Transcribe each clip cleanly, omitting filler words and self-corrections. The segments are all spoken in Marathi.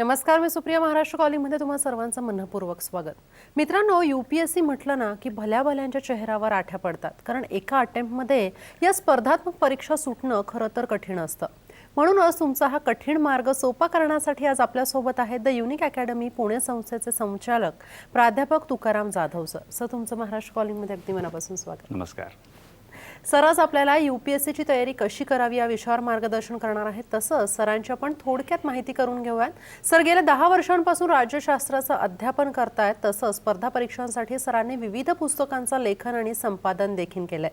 नमस्कार, मी सुप्रिया. महाराष्ट्र कॉलिंगमध्ये तुम्हा सर्वांचं मनपूर्वक स्वागत. मित्रांनो, यूपीएससी म्हटलं ना की भल्या भल्यांच्या चेहऱ्यावर आठ्या पडतात, कारण एका अटेम्प्टमध्ये या स्पर्धात्मक परीक्षा सुटणं खरं तर कठीण असतं. म्हणूनच तुमचा हा कठीण मार्ग सोपा करण्यासाठी आज आपल्यासोबत आहेत द युनिक अकॅडमी पुणे संस्थेचे संचालक प्राध्यापक तुकाराम जाधव सर. तुमचं महाराष्ट्र कॉलिंगमध्ये अगदी मनापासून स्वागत. नमस्कार सर. आज आपल्याला यूपीएससीची तयारी कशी करावी या विषयावर मार्गदर्शन करणार आहेत. तसंच सरांची आपण थोडक्यात माहिती करून घेऊयात. सर गेल्या 10 वर्षांपासून राज्यशास्त्राचं अध्यापन करतायत. तसंच स्पर्धा परीक्षांसाठी सरांनी विविध पुस्तकांचं लेखन आणि संपादन देखील केलंय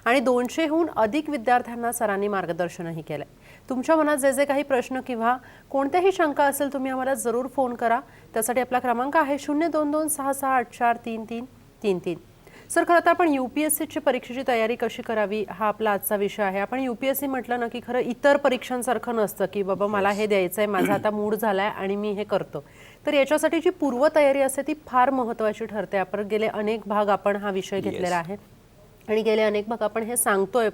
आणि 200हून अधिक विद्यार्थ्यांना सरांनी मार्गदर्शनही केलंय. तुमच्या मनात जे जे काही प्रश्न किंवा कोणत्याही शंका असेल तुम्ही आम्हाला जरूर फोन करा. त्यासाठी आपला क्रमांक आहे 0226684333. सर, खरं तर आपण यूपीएससीची परीक्षेची तयारी कशी करावी हा आपला आजचा विषय आहे. आपण यूपीएससी म्हटलं ना की खरं इतर परीक्षांसारखं नसतं की बाबा मला हे द्यायचं आहे, माझा आता मूड झालाय आणि मी हे करतो. तर याच्यासाठी जी पूर्वतयारी असते ती फार महत्त्वाची ठरते. आपण गेले अनेक भाग आपण हा विषय घेतलेला आहे आणि गेले अनेक भाग आपण हे सांगतोय.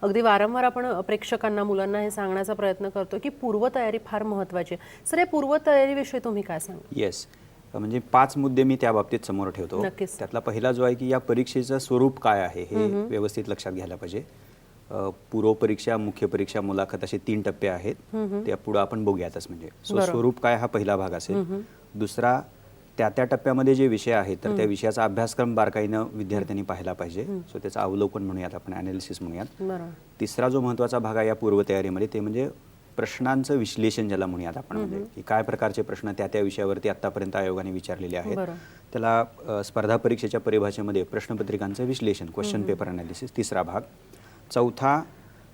अगदी वारंवार आपण प्रेक्षकांना, मुलांना हे सांगण्याचा प्रयत्न करतो की पूर्वतयारी फार महत्त्वाची आहे. सर, या पूर्वतयारीविषयी तुम्ही काय सांगा? येस, म्हणजे 5 मुद्दे मी त्या बाबतीत समोर ठेवतो. त्यातला पहिला जो आहे की या परीक्षेचं स्वरूप काय आहे हे व्यवस्थित लक्षात घ्यायला पाहिजे. पूर्व परीक्षा, मुख्य परीक्षा, मुलाखत असे 3 टप्पे आहेत. त्या पुढे आपण बघूयातच. म्हणजे स्वरूप काय हा पहिला भाग असेल. दुसरा, त्या टप्प्यामध्ये जे विषय आहेत तर त्या विषयाचा अभ्यासक्रम बारकाईनं विद्यार्थ्यांनी पाहिला पाहिजे. सो त्याचं अवलोकन म्हणूयात, आपण ॲनालिसिस म्हणूयात. तिसरा जो महत्त्वाचा भाग आहे या पूर्वतयारीमध्ये ते म्हणजे प्रश्नांचं विश्लेषण, ज्याला म्हणूयात आपण. म्हणजे की काय प्रकारचे प्रश्न त्या विषयावरती आतापर्यंत आयोगाने विचारलेले आहेत. त्याला स्पर्धा परीक्षेच्या परिभाषेमध्ये प्रश्नपत्रिकांचं विश्लेषण, क्वेश्चन पेपर अनालिसिस, तिसरा भाग. चौथा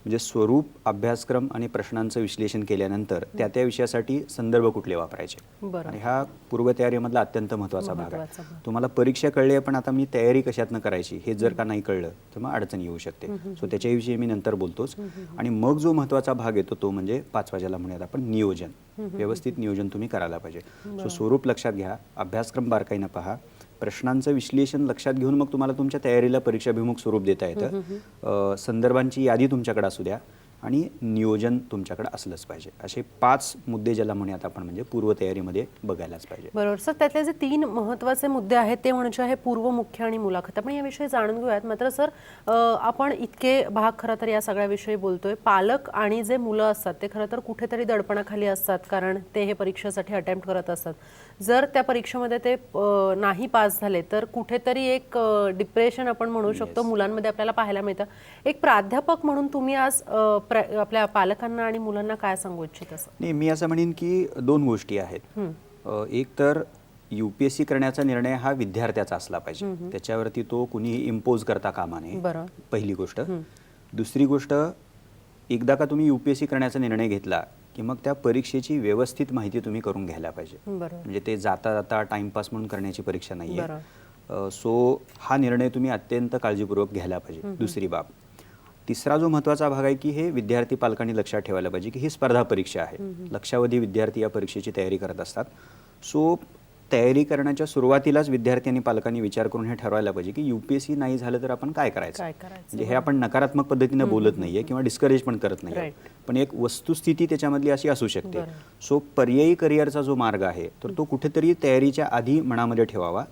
म्हणजे स्वरूप, अभ्यासक्रम आणि प्रश्नांचं विश्लेषण केल्यानंतर त्या विषयासाठी संदर्भ कुठले वापरायचे. आणि हा पूर्वतयारीमधला अत्यंत महत्त्वाचा भाग आहे. तुम्हाला परीक्षा कळली आहे पण आता मी तयारी कशातनं करायची हे जर का नाही कळलं तर मग अडचण येऊ शकते. सो त्याच्याविषयी मी नंतर बोलतोच. आणि मग जो महत्त्वाचा भाग येतो तो म्हणजे 5वा, ज्याला म्हणूयात आपण नियोजन. व्यवस्थित नियोजन तुम्ही करायला पाहिजे. सो स्वरूप लक्षात घ्या, अभ्यासक्रम बारकाईनं पहा, प्रश्नांचं विश्लेषण लक्षात घेऊन मग तुम्हाला तुमच्या तयारीला परीक्षाभिमुख स्वरूप देता येतं. संदर्भांची यादी तुमच्याकडे असू द्या आणि नियोजन तुमच्याकडे असलंच पाहिजे. असे 5 मुद्दे ज्याला म्हणूयात आपण म्हणजे पूर्वतयारीमध्ये बघायलाच पाहिजे. बरोबर सर. त्यातले जे 3 महत्त्वाचे मुद्दे आहेत ते म्हणजे आहे पूर्व, मुख्य आणि मुलाखत. आपण याविषयी जाणून घेऊयात. मात्र सर, आपण इतके भाग खरं तर या सगळ्याविषयी बोलतोय. पालक आणि जे मुलं असतात ते खरं तर कुठेतरी दडपणाखाली असतात, कारण ते हे परीक्षेसाठी अटेम्प्ट करत असतात. जर त्या परीक्षेमध्ये ते नाही पास झाले तर कुठेतरी एक डिप्रेशन आपण म्हणू शकतो मुलांमध्ये आपल्याला पाहायला मिळतं. एक प्राध्यापक म्हणून तुम्ही आज आपल्या पालकांना आणि मुलांना काय सांगू इच्छित असाल? नाही, मी असं म्हणेन की 2 गोष्टी आहेत. एक तर यूपीएससी करण्याचा निर्णय हा विद्यार्थ्याचा असला पाहिजे. त्याच्यावरती तो कुणीही इम्पोज करता कामा नये, पहिली गोष्ट. दुसरी गोष्ट, एकदा का तुम्ही यूपीएससी करण्याचा निर्णय घेतला की मग त्या परीक्षेची व्यवस्थित माहिती तुम्ही करून घ्यायला पाहिजे. म्हणजे ते जाता जाता टाइमपास म्हणून करण्याची परीक्षा नाही आहे. सो हा निर्णय तुम्ही अत्यंत काळजीपूर्वक घ्यायला पाहिजे. दुसरी बाब. तिसरा जो महत्त्वाचा भाग आहे की हे विद्यार्थी पालकांनी लक्षात ठेवायला पाहिजे की ही स्पर्धा परीक्षा आहे. लक्षावधी विद्यार्थी या परीक्षेची तयारी करत असतात. सो तयारी करण्याच्या सुरुवातीलाच विद्यार्थी आणि पालकांनी विचार करून हे ठरवायला पाहिजे की यूपीएससी नाही झालं तर आपण काय करायचं. म्हणजे हे आपण नकारात्मक पद्धतीने बोलत नाहीये किंवा डिस्करेज पण करत नाही, पण एक वस्तुस्थिती त्याच्यामधली अशी असू शकते. सो पर्यायी करिअरचा जो मार्ग आहे तर तो कुठेतरी तयारीच्या आधी मनामध्ये ठेवावा.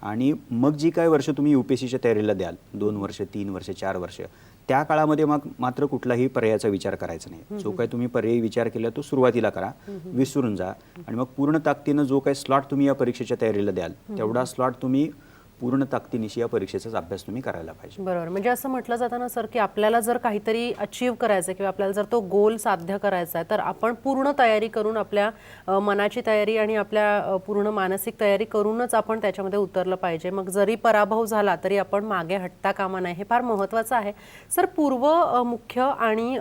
आणि मग जी काय वर्ष तुम्ही यूपीएससीच्या तयारीला द्याल, 2 वर्ष, 3 वर्ष, 4 वर्ष, त्या काळामध्ये मग मात्र कुठलाही पर्यायाचा विचार करायचा नाही. जो काही तुम्ही पर्यायी विचार केला तो सुरुवातीला करा, विसरून जा. आणि मग पूर्ण ताकदीनं जो काही स्लॉट तुम्ही या परीक्षेच्या तयारीला द्याल तेवढा स्लॉट तुम्ही पूर्ण ताकदीनिशी या परीक्षेचा अभ्यास तुम्ही करायला पाहिजे. बरोबर. म्हणजे असं म्हटलं जातं ना सर की आपल्याला जर काहीतरी अचीव करायचं किंवा आपल्याला जर तो गोल साध्य करायचा आहे तर आपण पूर्ण तयारी करून, आपल्या मनाची तयारी आणि आपल्या पूर्ण मानसिक तयारी करूनच आपण त्याच्यामध्ये उतरलं पाहिजे. मग जरी पराभव झाला तरी आपण मागे हटता कामा नये. हे फार महत्त्वाचं आहे. सर, पूर्व, मुख्य आणि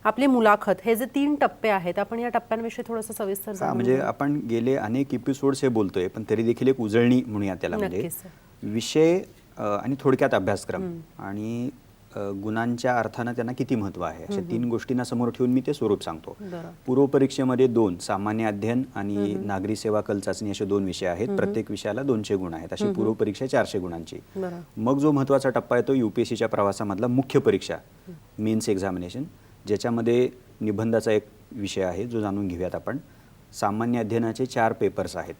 आपली मुलाखत हे जे 3 टप्पे आहेत, आपण या टप्प्यांविषयी थोडंसं सविस्तर जाणून म्हणजे आपण गेले अनेक एपिसोड्स हे बोलतोय, पण तरी देखील एक उजळणी म्हणूया त्याला. म्हणजे विषय आणि थोडक्यात अभ्यासक्रम आणि गुणांच्या अर्थानं त्यांना किती महत्त्व आहे, अशा 3 गोष्टींना समोर ठेवून मी ते स्वरूप सांगतो. पूर्व परीक्षेमध्ये 2 सामान्य अध्ययन आणि नागरी सेवा कल चाचणी असे 2 विषय आहेत. प्रत्येक विषयाला 200 गुण आहेत. अशी पूर्व परीक्षा 400 गुणांची. मग जो महत्त्वाचा टप्पा आहे तो यूपीएससीच्या प्रवासामधला मुख्य परीक्षा, मेन्स एक्झामिनेशन, ज्याच्यामध्ये निबंधाचा एक विषय आहे जो जाणून घेऊयात आपण. सामान्य अध्ययनाचे 4 पेपर्स आहेत,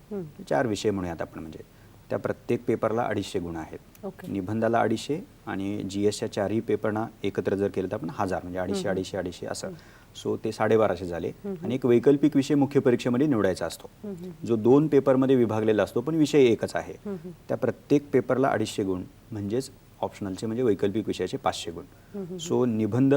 4 विषय म्हणूयात आपण, म्हणजे त्या प्रत्येक पेपरला 250 गुण आहेत. निबंधाला 250 आणि GSच्या 4ही पेपरना एकत्र जर केलं तर आपण 1000, म्हणजे 250 असं. सो ते 1250 झाले. आणि एक वैकल्पिक विषय मुख्य परीक्षेमध्ये निवडायचा असतो, जो 2 पेपरमध्ये विभागलेला असतो पण विषय एकच आहे. त्या प्रत्येक पेपरला 250 गुण, म्हणजेच ऑप्शनलचे म्हणजे वैकल्पिक विषयाचे 500 गुण. सो निबंध,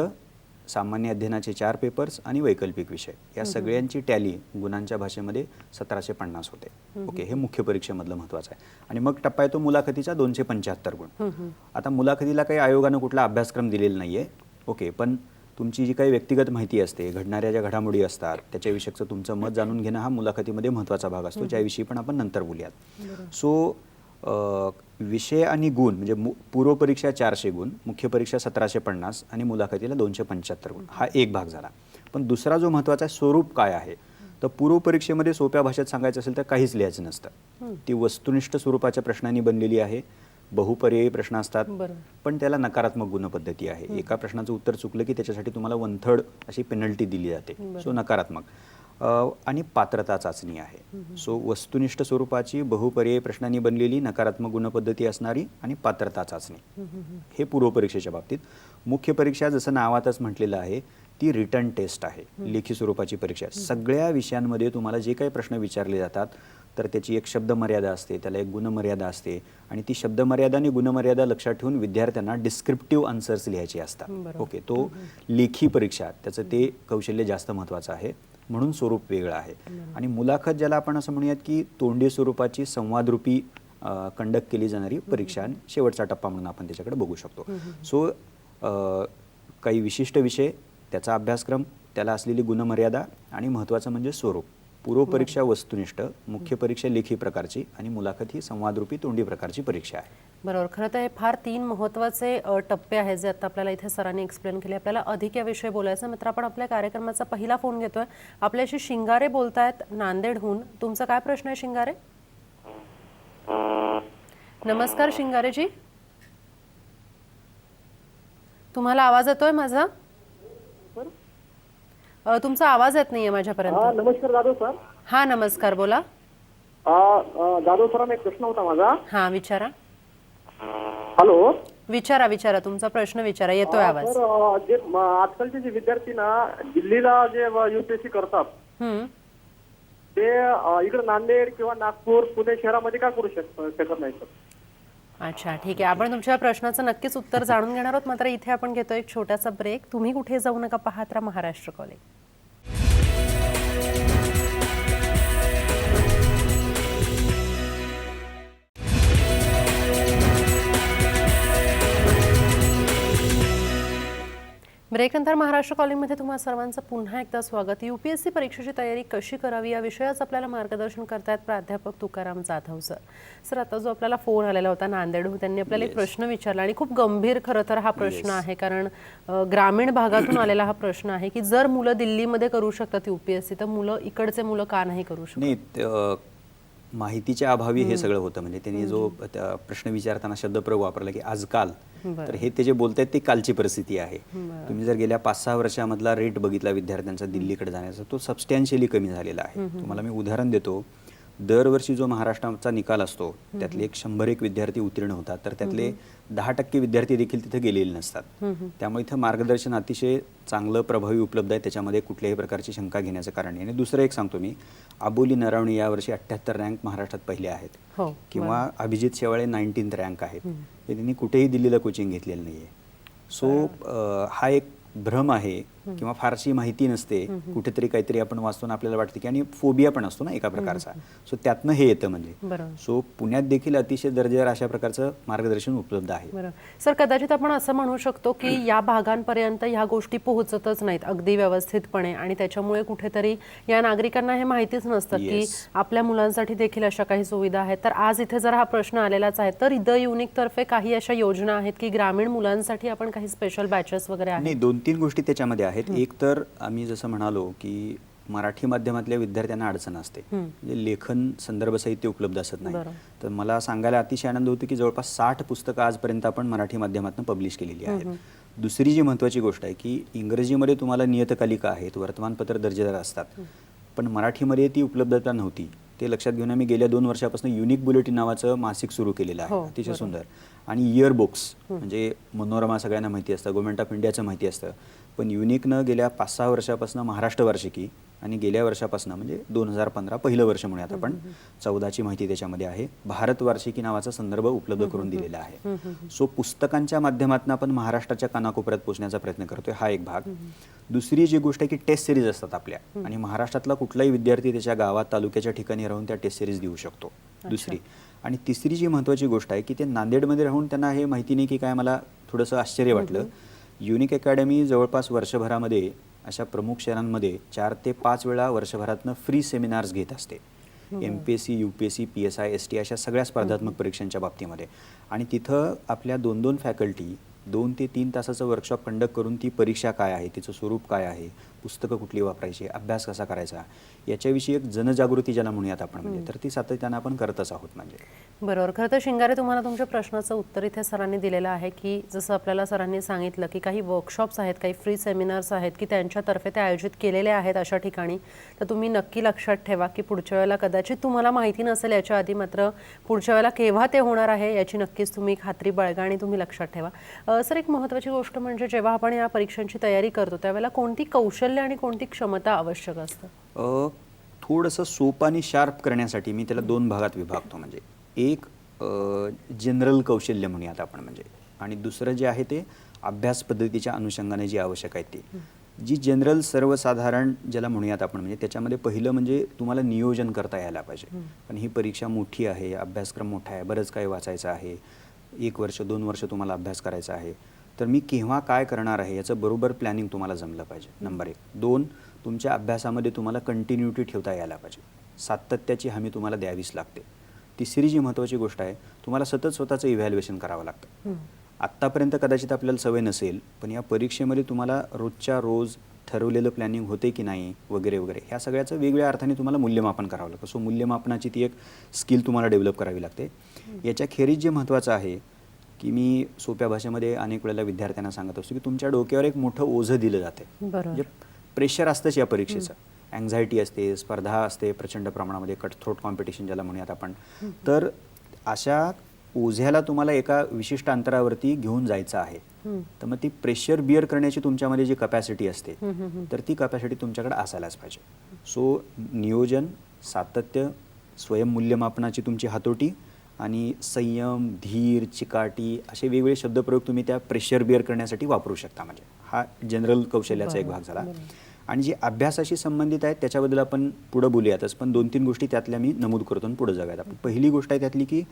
सामान्य अध्ययनाचे 4 पेपर्स आणि वैकल्पिक विषय या सगळ्यांची टॅली गुणांच्या भाषेमध्ये 1750 होते. ओके, हे मुख्य परीक्षेमधलं महत्त्वाचं आहे. आणि मग टप्पा येतो मुलाखतीचा 275 गुण. आता मुलाखतीला काही आयोगानं कुठला अभ्यासक्रम दिलेला नाहीये. ओके, पण तुमची जी काही व्यक्तिगत माहिती असते, घडणाऱ्या ज्या घडामोडी असतात त्याच्याविषयीचं तुमचं मत जाणून घेणं हा मुलाखतीमध्ये महत्त्वाचा भाग असतो, ज्याविषयी पण आपण नंतर बोलूयात. सो विषय आणि गुण म्हणजे पूर्व परीक्षा 400 गुण, मुख्य परीक्षा 1750 आणि मुलाखतीला 275 गुण, हा एक भाग झाला. पण दुसरा जो महत्त्वाचा आहे, स्वरूप काय आहे, तर पूर्व परीक्षेमध्ये सोप्या भाषेत सांगायचं असेल तर काहीच लिहायचं नसतं. ती वस्तुनिष्ठ स्वरूपाच्या प्रश्नांनी बनलेली आहे. बहुपर्यायी प्रश्न असतात, पण त्याला नकारात्मक गुणपद्धती आहे. एका प्रश्नाचं उत्तर चुकलं की त्याच्यासाठी तुम्हाला 1/3 अशी पेनल्टी दिली जाते. सो नकारात्मक. आणि पात्रता चाचणी आहे. सो वस्तुनिष्ठ स्वरूपाची बहुपर्यायी प्रश्नांनी बनलेली नकारात्मक गुणपद्धती असणारी आणि पात्रता चाचणी, हे पूर्व परीक्षेच्या बाबतीत. मुख्य परीक्षा जसं नावातच म्हटलेलं आहे ती रिटन टेस्ट आहे, लेखी स्वरूपाची परीक्षा. सगळ्या विषयांमध्ये तुम्हाला जे काही प्रश्न विचारले जातात तर त्याची एक शब्दमर्यादा असते, त्याला एक गुणमर्यादा असते, आणि ती शब्दमर्यादा आणि गुणमर्यादा लक्षात ठेवून विद्यार्थ्यांना डिस्क्रिप्टिव्ह आन्सर्स लिहायचे असतात. ओके, तो लेखी परीक्षा, त्याचं ते कौशल्य जास्त महत्त्वाचं आहे, म्हणून स्वरूप वेगळं आहे. आणि मुलाखत, ज्याला आपण असं म्हणूयात की तोंडी स्वरूपाची संवादरूपी कंडक्ट केली जाणारी परीक्षा, आणि शेवटचा टप्पा म्हणून आपण त्याच्याकडे बघू शकतो. सो काही विशिष्ट विषय, त्याचा अभ्यासक्रम, त्याला असलेली गुणमर्यादा, आणि महत्त्वाचं म्हणजे स्वरूप. पूर्व परीक्षा वस्तुनिष्ठ, मुख्य परीक्षा लेखी प्रकारची, आणि मुलाखत ही संवादरूपी तोंडी प्रकारची परीक्षा आहे. बरोबर. खरं तर हे फार 3 महत्त्वाचे टप्पे आहेत जे आता आपल्याला इथे सरांनी एक्सप्लेन केले. आपल्याला अधिक याविषयी बोलायचं मित्र, आपण आपल्या कार्यक्रमाचा पहिला फोन घेतोय. आपल्याशी शिंगारे बोलतायत नांदेडहून. तुमचा काय प्रश्न आहे शिंगारे? नमस्कार शिंगारेजी, तुम्हाला आवाज येतोय माझा? तुमचा आवाज येत नाहीये माझ्यापर्यंत. नमस्कार जाधव सर. हा नमस्कार, बोला. जाधव सरांना एक प्रश्न होता माझा. हा विचारा. हॅलो, विचारा तुमचा प्रश्न विचारा, येतोय आवाज. सर, जे आजकालचे जे विद्यार्थी ना दिल्लीला जे UPSC करतात ते इकडे नांदेड किंवा नागपूर, पुणे शहरामध्ये का करू शकत नाही सर? अच्छा, ठीक आहे. आपण तुमच्या प्रश्नाचं नक्कीच उत्तर जाणून घेणार आहोत. मात्र इथे आपण घेतो एक छोटासा ब्रेक. तुम्ही कुठे जाऊ नका, पाहत राहा महाराष्ट्र कॉलेज. ब्रेकनंतर महाराष्ट्र कॉलेजमध्ये तुम्हा सर्वांचं पुन्हा एकदा स्वागत. UPSC परीक्षेची तयारी कशी करावी या विषयाचं आपल्याला मार्गदर्शन करतायत प्राध्यापक तुकाराम जाधव सर. सर, आता जो आपल्याला फोन आलेला होता नांदेडहून, त्यांनी आपल्याला एक प्रश्न विचारला, आणि खूप गंभीर खरं तर हा प्रश्न आहे, कारण ग्रामीण भागातून आलेला हा प्रश्न आहे की जर मुलं दिल्लीमध्ये करू शकतात UPSC, तर मुलं इकडचे मुलं का नाही करू शकत? माहितीच्या अभावी हे सगळं होतं. म्हणजे त्यांनी जो प्रश्न विचारताना शब्दप्रयोग वापरला की आजकाल, तर हे ते जे बोलतायत ती कालची परिस्थिती आहे. तुम्ही जर गेल्या 5-6 वर्षामधला रेट बघितला विद्यार्थ्यांचा दिल्लीकडे जाण्याचा, तो सबस्टॅन्शियली कमी झालेला आहे. तुम्हाला मी उदाहरण देतो. दरवर्षी जो महाराष्ट्राचा निकाल असतो त्यातले 100 विद्यार्थी उत्तीर्ण होतात, तर त्यातले 10% विद्यार्थी देखील तिथे गेलेले नसतात. त्यामुळे इथं मार्गदर्शन अतिशय चांगलं, प्रभावी उपलब्ध आहे. त्याच्यामध्ये कुठल्याही प्रकारची शंका घेण्याचं कारण नाही. आणि दुसरं एक सांगतो मी, अबोली नरवणे यावर्षी 78 रँक महाराष्ट्रात पहिले आहेत, किंवा अभिजित शेवाळे 19th रँक आहेत. हे त्यांनी कुठेही दिल्लीला कोचिंग घेतलेलं नाहीये. सो हा एक भ्रम आहे, किंवा फारशी माहिती नसते, कुठेतरी काहीतरी आपण वाचतो आणि आपल्याला वाटतं की, आणि फोबिया पण असतो ना एका प्रकारचा. सो त्यातनं हे येतं. म्हणजे सो पुण्यात देखील अतिशय दर्जेदार अशा प्रकारचं मार्गदर्शन उपलब्ध आहे. सर, कदाचित आपण असं म्हणू शकतो की या भागांपर्यंत ह्या गोष्टी पोहोचतच नाहीत अगदी व्यवस्थितपणे, आणि त्याच्यामुळे कुठेतरी या नागरिकांना हे माहितीच नसतं की आपल्या मुलांसाठी देखील अशा काही सुविधा आहेत. तर आज इथे जर हा प्रश्न आलेलाच आहे, तर द युनिक तर्फे काही अशा योजना आहेत की ग्रामीण मुलांसाठी आपण काही स्पेशल बॅचेस वगैरे आहेत? नाही, 2-3 गोष्टी त्याच्यामध्ये आहेत. एक तर आम्ही जसं म्हणालो की मराठी माध्यमातल्या विद्यार्थ्यांना अडचण असते, म्हणजे लेखन संदर्भ साहित्य उपलब्ध असत नाही. तर मला सांगायला अतिशय आनंद होतो की जवळपास 60 पुस्तकं आजपर्यंत आपण मराठी माध्यमातून पब्लिश केलेली आहेत. दुसरी जी महत्त्वाची गोष्ट आहे की इंग्रजीमध्ये तुम्हाला नियतकालिका आहेत, वर्तमानपत्र दर्जेदार असतात, पण मराठीमध्ये ती उपलब्धता नव्हती. ते लक्षात घेऊन आम्ही गेल्या 2 वर्षापासून युनिक बुलेटिन नावाचं मासिक सुरू केलेलं आहे. अतिशय सुंदर. आणि इयर बुक्स म्हणजे मनोरमा सगळ्यांना माहिती असतं, गव्हर्नमेंट ऑफ इंडियाचं माहिती असतं, पण युनिकनं गेल्या 5-6 वर्षापासून महाराष्ट्र वार्षिकी आणि गेल्या वर्षापासून म्हणजे 2015 पहिलं वर्ष म्हणूयात आपण, 14ची माहिती त्याच्यामध्ये आहे, भारत वार्षिकी नावाचा संदर्भ उपलब्ध करून दिलेला आहे. सो पुस्तकांच्या माध्यमातून आपण महाराष्ट्राच्या कानाकोपऱ्यात पोहोचण्याचा प्रयत्न करतोय, हा एक भाग. दुसरी जी गोष्ट आहे की टेस्ट सिरीज असतात आपल्या, आणि महाराष्ट्रातला कुठलाही विद्यार्थी त्याच्या गावात तालुक्याच्या ठिकाणी राहून त्या टेस्ट सिरीज देऊ शकतो. दुसरी आणि तिसरी जी महत्त्वाची गोष्ट आहे की ते नांदेडमध्ये राहून त्यांना हे माहिती नाही की काय, मला थोडंसं आश्चर्य वाटलं. युनिक अकॅडमी जवळपास वर्षभरामध्ये अशा प्रमुख शहरांमध्ये 4 ते 5 वेळा वर्षभरातनं फ्री सेमिनार्स घेत असते. MPSC, UPSC, PSI, ST अशा सगळ्या स्पर्धात्मक परीक्षांच्या बाबतीमध्ये. आणि तिथं आपल्या 2-2 फॅकल्टी 2 ते 3 तासाचं वर्कशॉप कंडक्ट करून ती परीक्षा काय आहे, तिचं स्वरूप काय आहे, पुस्तकं कुठली वापरायची, अभ्यास कसा करायचा, याच्याविषयी एक जनजागृती ज्याला म्हणूयात आपण, म्हणजे तर ती सातत्यानं आपण करतच आहोत. म्हणजे बरोबर. खरं तर शिंगारे, तुम्हाला तुमच्या प्रश्नाचं उत्तर इथे सरांनी दिलेलं आहे की जसं आपल्याला सरांनी सांगितलं की काही वर्कशॉप्स आहेत, काही फ्री सेमिनार्स आहेत की त्यांच्यातर्फे ते आयोजित केलेले आहेत अशा ठिकाणी. तर तुम्ही नक्की लक्षात ठेवा की पुढच्या वेळेला कदाचित तुम्हाला माहिती नसेल याच्या आधी, मात्र पुढच्या वेळेला केव्हा ते होणार आहे याची नक्कीच तुम्ही खात्री बाळगा आणि तुम्ही लक्षात ठेवा. सर, एक महत्त्वाची गोष्ट म्हणजे जेव्हा आपण या परीक्षांची तयारी करतो त्यावेळेला कोणती कौशल्य आणि कोणती क्षमता आवश्यक असतं? थोडंसं सोपं आणि शार्प करण्यासाठी मी त्याला 2 भागात विभागतो. म्हणजे एक जनरल कौशल्य म्हणूयात आपण, म्हणजे, आणि दुसरं जे आहे ते अभ्यास पद्धतीच्या अनुषंगाने जी आवश्यक आहे ती. जी जनरल सर्वसाधारण ज्याला म्हणूयात आपण, म्हणजे त्याच्यामध्ये पहिलं म्हणजे तुम्हाला नियोजन करता यायला पाहिजे. पण ही परीक्षा मोठी आहे, अभ्यासक्रम मोठा आहे, बरंच काही वाचायचं आहे, 1 वर्ष 2 वर्ष तुम्हाला अभ्यास करायचा आहे, तर मी केव्हा काय करणार आहे याचं बरोबर प्लॅनिंग तुम्हाला जमलं पाहिजे. नंबर 1. 2, तुमच्या अभ्यासामध्ये तुम्हाला कंटिन्युटी ठेवता यायला पाहिजे, सातत्याची हमी तुम्हाला द्यावीच लागते. तिसरी जी महत्त्वाची गोष्ट आहे, तुम्हाला सतत स्वतःचं इव्हॅल्युएशन करावं लागतं. आत्तापर्यंत कदाचित आपल्याला सवय नसेल, पण या परीक्षेमध्ये तुम्हाला रोजच्या रोज ठरवलेलं प्लॅनिंग होते की नाही वगैरे वगैरे, ह्या सगळ्याचं वेगवेगळ्या अर्थाने तुम्हाला मूल्यमापन करावं लागतं. सो मूल्यमापनाची ती एक स्किल तुम्हाला डेव्हलप करावी लागते. याच्या खेरीज जे महत्त्वाचं आहे की मी सोप्या भाषेमध्ये अनेक वेळेला विद्यार्थ्यांना सांगत असतो की तुमच्या डोक्यावर एक मोठं ओझं दिलं जाते. म्हणजे प्रेशर असतंच या परीक्षेचं, अँझायटी असते, स्पर्धा असते प्रचंड प्रमाणामध्ये, कटथ्रोट कॉम्पिटिशन ज्याला म्हणूयात आपण. तर अशा ओझ्याला तुम्हाला एका विशिष्ट अंतरावरती घेऊन जायचं आहे, तर मग ती प्रेशर बिअर करण्याची तुमच्यामध्ये जी कपॅसिटी असते तर ती कपॅसिटी तुमच्याकडे असायलाच पाहिजे. सो नियोजन, सातत्य, स्वयंमूल्यमापनाची तुमची हातोटी आणि संयम, धीर, चिकाटी असे वेगवेगळे शब्दप्रयोग तुम्ही त्या प्रेशर बिअर करण्यासाठी वापरू शकता. म्हणजे हा जनरल कौशल्याचा एक भाग झाला. आणि जे अभ्यासाशी संबंधित आहेत त्याच्याबद्दल आपण पुढे बोलूयातच, पण 2-3 गोष्टी त्यातल्या मी नमूद करतो आणि पुढे जाऊयात आपण. पहिली गोष्ट आहे त्यातली की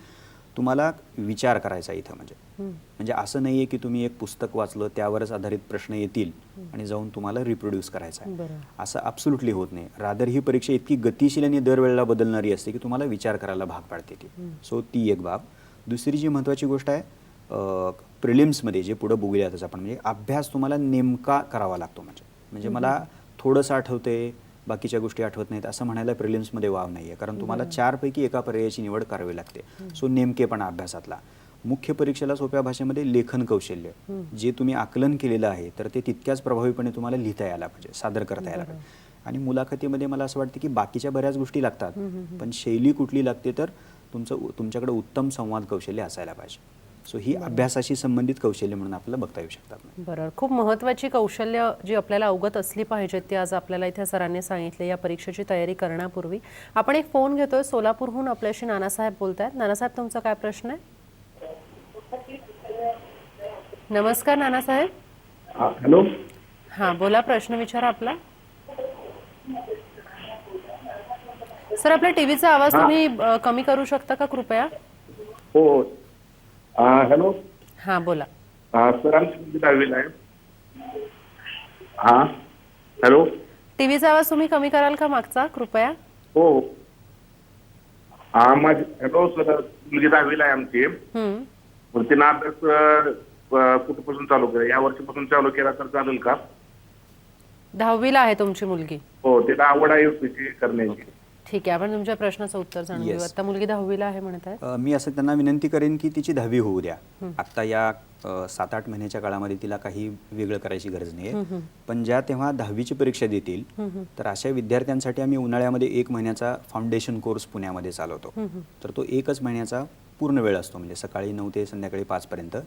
तुम्हाला विचार करायचा इथं. म्हणजे असं नाही आहे की तुम्ही एक पुस्तक वाचलं त्यावरच आधारित प्रश्न येतील आणि जाऊन तुम्हाला रिप्रोड्यूस करायचा आहे, असं ॲब्सोल्युटली होत नाही. रादर ही परीक्षा इतकी गतिशील आणि दरवेळेला बदलणारी असते की तुम्हाला विचार करायला भाग पाडते ती. सो ती एक बाब. दुसरी जी महत्त्वाची गोष्ट आहे, प्रिलिम्समध्ये जे पुढं बघूयातच आपण, म्हणजे अभ्यास तुम्हाला नेमका करावा लागतो. म्हणजे मला थोडंसं आठवतंय, बाकीच्या गोष्टी आठवत नाहीत असं म्हणायला प्रिलिम्समध्ये वाव नाही आहे, कारण तुम्हाला 4 पैकी एका पर्यायाची निवड करावी लागते. सो नेमकेपणा अभ्यासातला. मुख्य परीक्षेला सोप्या भाषेमध्ये लेखन कौशल्य, जे तुम्ही आकलन केलेलं आहे तर ते तितक्याच प्रभावीपणे तुम्हाला लिहिता यायला पाहिजे, सादर करता यायला पाहिजे. आणि मुलाखतीमध्ये मला असं वाटतं की बाकीच्या बऱ्याच गोष्टी लागतात, पण शैली कुठली लागते तर तुमच्याकडे उत्तम संवाद कौशल्य असायला पाहिजे. सो ही अभ्यासाशी संबंधित कौशल्य म्हणून आपल्याला बघता येऊ शकतात. बरोबर. खूप महत्त्वाची कौशल्य जी आपल्याला अवगत असली पाहिजेत ती आज आपल्याला इथे सरांनी सांगितले या परीक्षेची तयारी करण्यापूर्वी. आपण एक फोन घेतोय, सोलापूरहून आपल्याशी नानासाहेब बोलतायत. नानासाहेब, तुमचा काय प्रश्न आहे? नमस्कार नानासाहेब. हॅलो. हां, बोला, प्रश्न विचारा आपला. सर, आपल्या टीव्हीचा आवाज तुम्ही कमी करू शकता का कृपया? हो. हॅलो. हां, बोला. सर, आमची मुलगी 10वीला आहे. हॅलो. टीव्हीचा आवाज तुम्ही कमी कराल का मागचा कृपया? हो. हॅलो सर, मुलगी 10वीला आहे आमची. तिनं अभ्यास कुठपासून चालू केला? या वर्षीपासून चालू केला तर चालेल का? 10वीला आहे तुमची मुलगी? हो, तिला आवड आहे UPSC करण्याची. ठीक आहे, आपण तुमच्या प्रश्नाचं उत्तर जाणून घेऊ. Yes. आता मुलगी 10वीला आहे म्हणत आहे. मी असं त्यांना विनंती करेन की तिची 10वी होऊ द्या. आत्ता या 7-8 महिन्याच्या काळामध्ये तिला काही वेगळं करायची गरज नाही. पण ज्या तेव्हा 10वीची परीक्षा देतील तर अशा विद्यार्थ्यांसाठी आम्ही उन्हाळ्यामध्ये 1 महिन्याचा फाउंडेशन कोर्स पुण्यामध्ये चालवतो. तर तो 1च महिन्याचा पूर्ण वेळ असतो, म्हणजे सकाळी 9 ते संध्याकाळी 5 पर्यंत.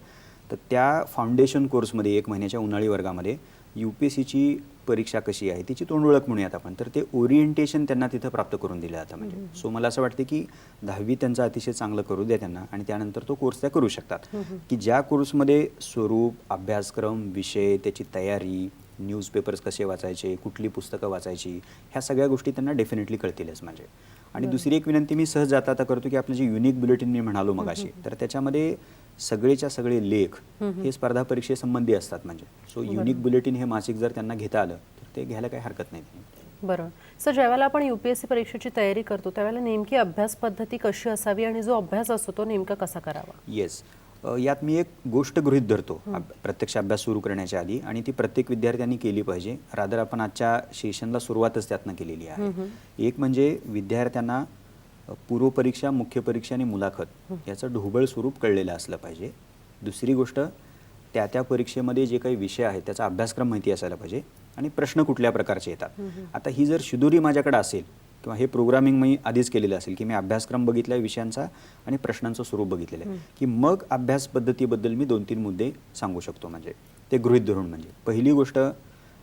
तर त्या फाउंडेशन कोर्समध्ये 1 महिन्याच्या उन्हाळी वर्गामध्ये UPSCची परीक्षा कशी आहे तिची तोंडओळख म्हणूयात आपण, तर ते ओरिएंटेशन त्यांना तिथं प्राप्त करून दिलं जातं. म्हणजे सो मला असं वाटतं की 10वी त्यांचा अतिशय चांगलं करू द्या त्यांना, आणि त्यानंतर तो कोर्स त्या करू शकतात. की ज्या कोर्समध्ये स्वरूप, अभ्यासक्रम, विषय, त्याची तयारी, न्यूजपेपर्स कसे वाचायचे, कुठली पुस्तकं वाचायची, ह्या सगळ्या गोष्टी त्यांना डेफिनेटली कळतीलच. म्हणजे आणि दुसरी एक विनंती मी सहज जाता करतो की आपलं जे युनिक बुलेटिन मी म्हणालो मगाशी, तर त्याच्यामध्ये सगळेच्या सगळे लेख हे स्पर्धा परीक्षेसंबंधी असतात. म्हणजे सो युनिक बुलेटिन हे मासिक जर त्यांना घेता आलं तर ते घ्यायला काही हरकत नाही. बरोबर. सर, ज्यावेळेला आपण UPSC परीक्षेची तयारी करतो त्यावेळेला नेमकी अभ्यास पद्धती कशी असावी आणि जो अभ्यास असतो तो नेमका कसा करावा? येस, यात मी एक गोष्ट गृहीत धरतो प्रत्यक्ष अभ्यास सुरू करण्याच्या आधी, आणि ती प्रत्येक विद्यार्थ्यांनी केली पाहिजे. रादर आपण आजच्या सेशनला सुरुवातच त्यातनं केलेली आहे. एक म्हणजे विद्यार्थ्यांना पूर्वपरीक्षा, मुख्य परीक्षा आणि मुलाखत याचं ढोबळ स्वरूप कळलेलं असलं पाहिजे. दुसरी गोष्ट, त्या परीक्षेमध्ये जे काही विषय आहेत त्याचा अभ्यासक्रम माहिती असायला पाहिजे, आणि प्रश्न कुठल्या प्रकारचे येतात. आता ही जर शिदोरी माझ्याकडे असेल किंवा हे प्रोग्रामिंग मी आधीच केलेलं असेल की मी अभ्यासक्रम बघितला विषयांचा आणि प्रश्नांचं स्वरूप बघितलेलं आहे, की मग अभ्यास पद्धतीबद्दल मी 2-3 मुद्दे सांगू शकतो. म्हणजे ते गृहीत धरून, म्हणजे पहिली गोष्ट,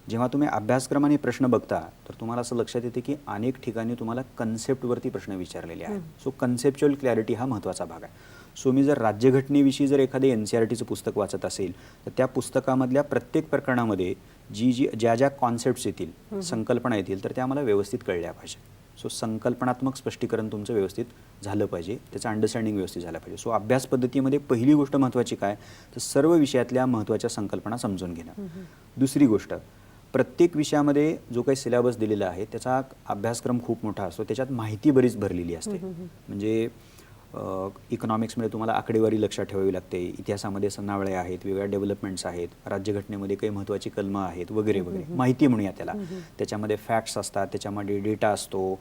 जेव्हा तुम्ही अभ्यासक्रम आणि प्रश्न बघता तर तुम्हाला असं लक्षात येते की अनेक ठिकाणी तुम्हाला कन्सेप्टवरती प्रश्न विचारलेले आहेत. सो कन्सेप्च्युअल क्लॅरिटी हा महत्त्वाचा भाग आहे. सो मी जर राज्यघटनेविषयी जर एखादे NCERTचं पुस्तक वाचत असेल तर त्या पुस्तकामधल्या प्रत्येक प्रकरणामध्ये ज्या कॉन्सेप्ट्स येतील, संकल्पना येतील, तर त्या मला व्यवस्थित कळल्या पाहिजे. सो संकल्पनात्मक स्पष्टीकरण तुमचं व्यवस्थित झालं पाहिजे, त्याचं अंडरस्टँडिंग व्यवस्थित झालं पाहिजे. सो अभ्यास पद्धतीमध्ये पहिली गोष्ट महत्त्वाची काय, तर सर्व विषयातल्या महत्त्वाच्या संकल्पना समजून घेणं. दुसरी गोष्ट, प्रत्येक विषयामध्ये जो काही सिलेबस दिलेला आहे त्याचा अभ्यासक्रम खूप मोठा असतो, त्याच्यात माहिती बरीच भरलेली असते. म्हणजे इकॉनॉमिक्समध्ये तुम्हाला आकडेवारी लक्षात ठेवावी लागते, इतिहासामध्ये सनावळे आहेत, वेगळ्या डेव्हलपमेंट्स आहेत, राज्यघटनेमध्ये काही महत्त्वाची कलमं आहेत वगैरे वगैरे, माहिती म्हणूया त्याला. त्याच्यामध्ये फॅक्ट्स असतात, त्याच्यामध्ये डेटा असतो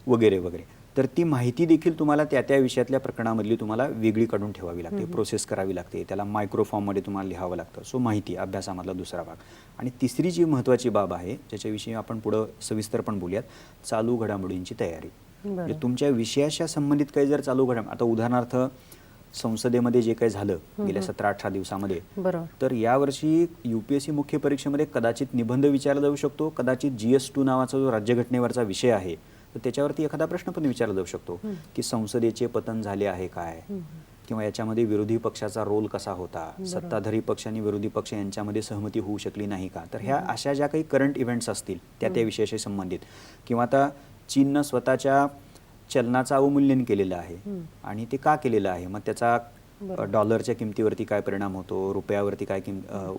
वगैरे वगैरे. तर ती माहिती देखील तुम्हाला त्या विषयातल्या प्रकरणामधली तुम्हाला वेगळी काढून ठेवावी लागते, प्रोसेस करावी लागते, त्याला मायक्रोफॉर्ममध्ये तुम्हाला लिहावं लागतं. सो माहिती अभ्यासामधला दुसरा भाग. आणि तिसरी जी महत्त्वाची बाब आहे ज्याच्याविषयी आपण पुढं सविस्तर पण बोलूयात, चालू घडामोडींची तयारी. म्हणजे तुमच्या विषयाच्या संबंधित काही जर चालू घडामोडी, आता उदाहरणार्थ संसदेमध्ये जे काही झालं गेल्या 17-18 दिवसामध्ये, तर यावर्षी UPSC मुख्य परीक्षेमध्ये कदाचित निबंध विचारला जाऊ शकतो, कदाचित GS2 नावाचा जो राज्यघटनेवरचा विषय आहे तर त्याच्यावरती एखादा प्रश्न पण विचारला जाऊ शकतो की संसदेचे पतन झाले आहे काय, किंवा याच्यामध्ये विरोधी पक्षाचा रोल कसा होता, सत्ताधारी पक्ष आणि विरोधी पक्ष यांच्यामध्ये सहमती होऊ शकली नाही का. तर ह्या अशा ज्या काही करंट इव्हेंट्स असतील त्या विषयाशी संबंधित, किंवा आता चीननं स्वतःच्या चलनाचं अवमूल्यन केलेलं आहे आणि ते का केलेलं आहे, मग त्याचा डॉलरच्या किमतीवरती काय परिणाम होतो, रुपयावरती काय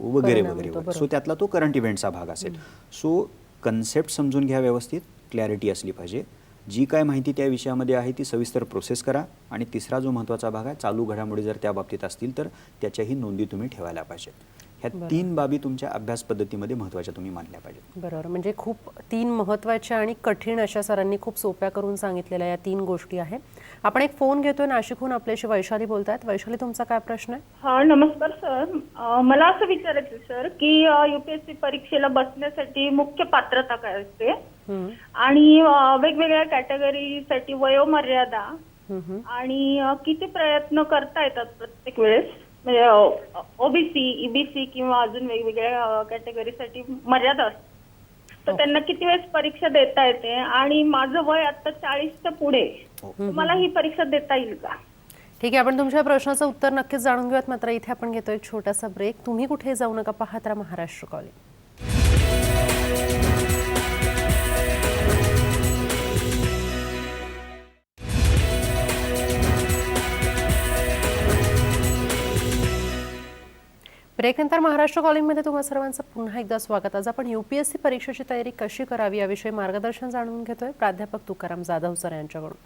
वगैरे वगैरे. सो त्यातला तो करंट इव्हेंटचा भाग असेल. सो कन्सेप्ट समजून घ्या, व्यवस्थित क्लॅरिटी असली पाहिजे, जी काय माहिती त्या विषयामध्ये आहे ती सविस्तर प्रोसेस करा. आणि तिसरा जो महत्त्वाचा भाग आहे, चालू घडामोडी जर त्या बाबतीत असतील तर त्याच्याही नोंदी तुम्ही ठेवायला पाहिजे. ह्या 3 बाबी तुमच्या अभ्यास पद्धतीमध्ये महत्त्वाच्या तुम्ही मानल्या पाहिजे. बरोबर. म्हणजे खूप 3 महत्त्वाच्या आणि कठीण अशा सरांनी खूप सोप्या करून सांगितलेल्या या 3 गोष्टी आहेत. आपण एक फोन घेतोय नाशिकहून, आपल्याशी वैशाली बोलतायत. वैशाली, तुमचा काय प्रश्न आहे? हा, नमस्कार सर. मला असं विचारायचं सर की UPSC परीक्षेला बसण्यासाठी मुख्य पात्रता काय असते, आणि वेगवेगळ्या कॅटेगरीसाठी वयोमर्यादा, आणि किती प्रयत्न करता येतात प्रत्येक वेळेस, म्हणजे OBC, EBC किंवा अजून वेगवेगळ्या कॅटेगरीसाठी मर्यादा असते, तर त्यांना किती वेळेस परीक्षा देता येते, आणि माझं वय आता 40च्या पुढे, मला ही परीक्षा देता येईल का? ठीक आहे, आपण तुमच्या प्रश्नाचं उत्तर नक्कीच जाणून घेऊयात. मात्र इथे आपण घेतो एक छोटासा ब्रेक. तुम्ही कुठे जाऊ नका, पाहत राहा महाराष्ट्र कॉलिंग. ब्रेकनंतर महाराष्ट्र कॉलिंगमध्ये तुम्हा सर्वांचं पुन्हा एकदा स्वागत. आज आपण UPSC परीक्षेची तयारी कशी करावी याविषयी मार्गदर्शन जाणून घेतोय प्राध्यापक तुकाराम जाधव सर यांच्याकडून.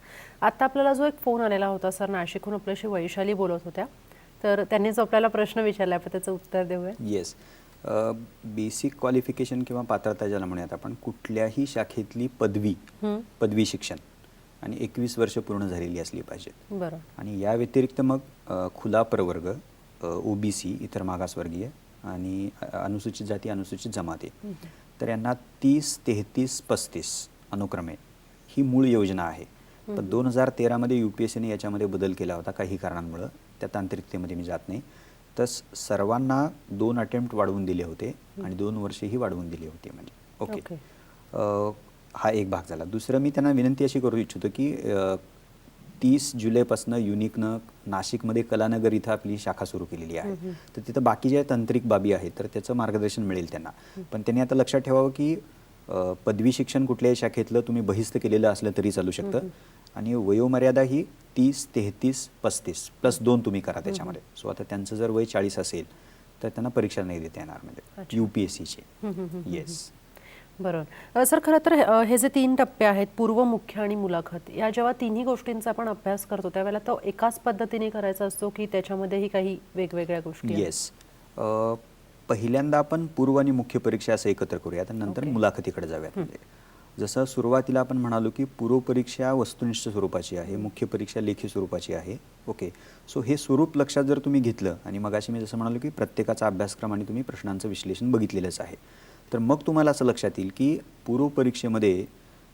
आता आपल्याला जो एक फोन आलेला होता सर, नाशिकहून आपल्याशी वैशाली बोलत होत्या, तर त्यांनीच आपल्याला प्रश्न विचारला, आपण त्याचं उत्तर देऊया. येस, बेसिक क्वालिफिकेशन किंवा पात्रता ज्याला म्हणूयात आपण, कुठल्याही शाखेतली पदवी शिक्षण आणि 21 वर्ष पूर्ण झालेली असली पाहिजेत. बरं. आणि या व्यतिरिक्त मग खुला प्रवर्ग, ओबीसी इतर मागासवर्गीय आणि अनुसूचित जाती अनुसूचित जमाती, तर यांना 30, 33, 35 अनुक्रमे ही मूळ योजना आहे. पण 2013 UPSCने याच्यामध्ये बदल केला होता काही कारणांमुळं, त्या तांत्रिकतेमध्ये मी जात नाही. तर सर्वांना 2 अटेम्प्ट वाढवून दिले होते आणि 2 वर्षेही वाढवून दिली होती. म्हणजे ओके, हा एक भाग झाला. दुसरं मी त्यांना विनंती अशी करू इच्छितो की 30 जुलैपासून युनिकनं नाशिकमध्ये कलानगर इथं आपली शाखा सुरू केलेली आहे. तर तिथं बाकी ज्या तांत्रिक बाबी आहेत तर त्याचं मार्गदर्शन मिळेल त्यांना. पण त्यांनी आता लक्षात ठेवावं की पदवी शिक्षण कुठल्याही शाखेतलं तुम्ही बहिस्त केलेलं असलं तरी चालू शकतं आणि वयोमर्यादा ही 30, 33, 35 +2 तुम्ही करा त्याच्यामध्ये. सो आता त्यांचं जर वय 40 असेल तर त्यांना परीक्षा नाही देता येणार म्हणजे UPSCची. येस, बरोबर. सर, खरं तर हे जे 3 टप्पे आहेत, पूर्व, मुख्य आणि मुलाखत, या जेव्हा तिन्ही गोष्टींचा आपण अभ्यास करतो त्यावेळेला तो एकाच पद्धतीने करायचा असतो की त्याच्यामध्येही काही वेगवेगळ्या गोष्टी आहेत? येस. पहिल्यांदा आपण पूर्व आणि मुख्य परीक्षा असं एकत्र करूया, तर नंतर मुलाखतीकडे जाऊयात. म्हणजे जसं सुरुवातीला आपण म्हणालो की पूर्व परीक्षा वस्तुनिष्ठ स्वरूपाची आहे, मुख्य परीक्षा लेखी स्वरूपाची आहे. ओके, सो हे स्वरूप लक्षात जर तुम्ही घेतलं आणि मगाशी मी जसं म्हणालो की प्रत्येकाचा अभ्यासक्रम आणि तुम्ही प्रश्नांचं विश्लेषण बघितलेलंच आहे, तर मग तुम्हाला असं लक्षात येईल की पूर्व परीक्षेमध्ये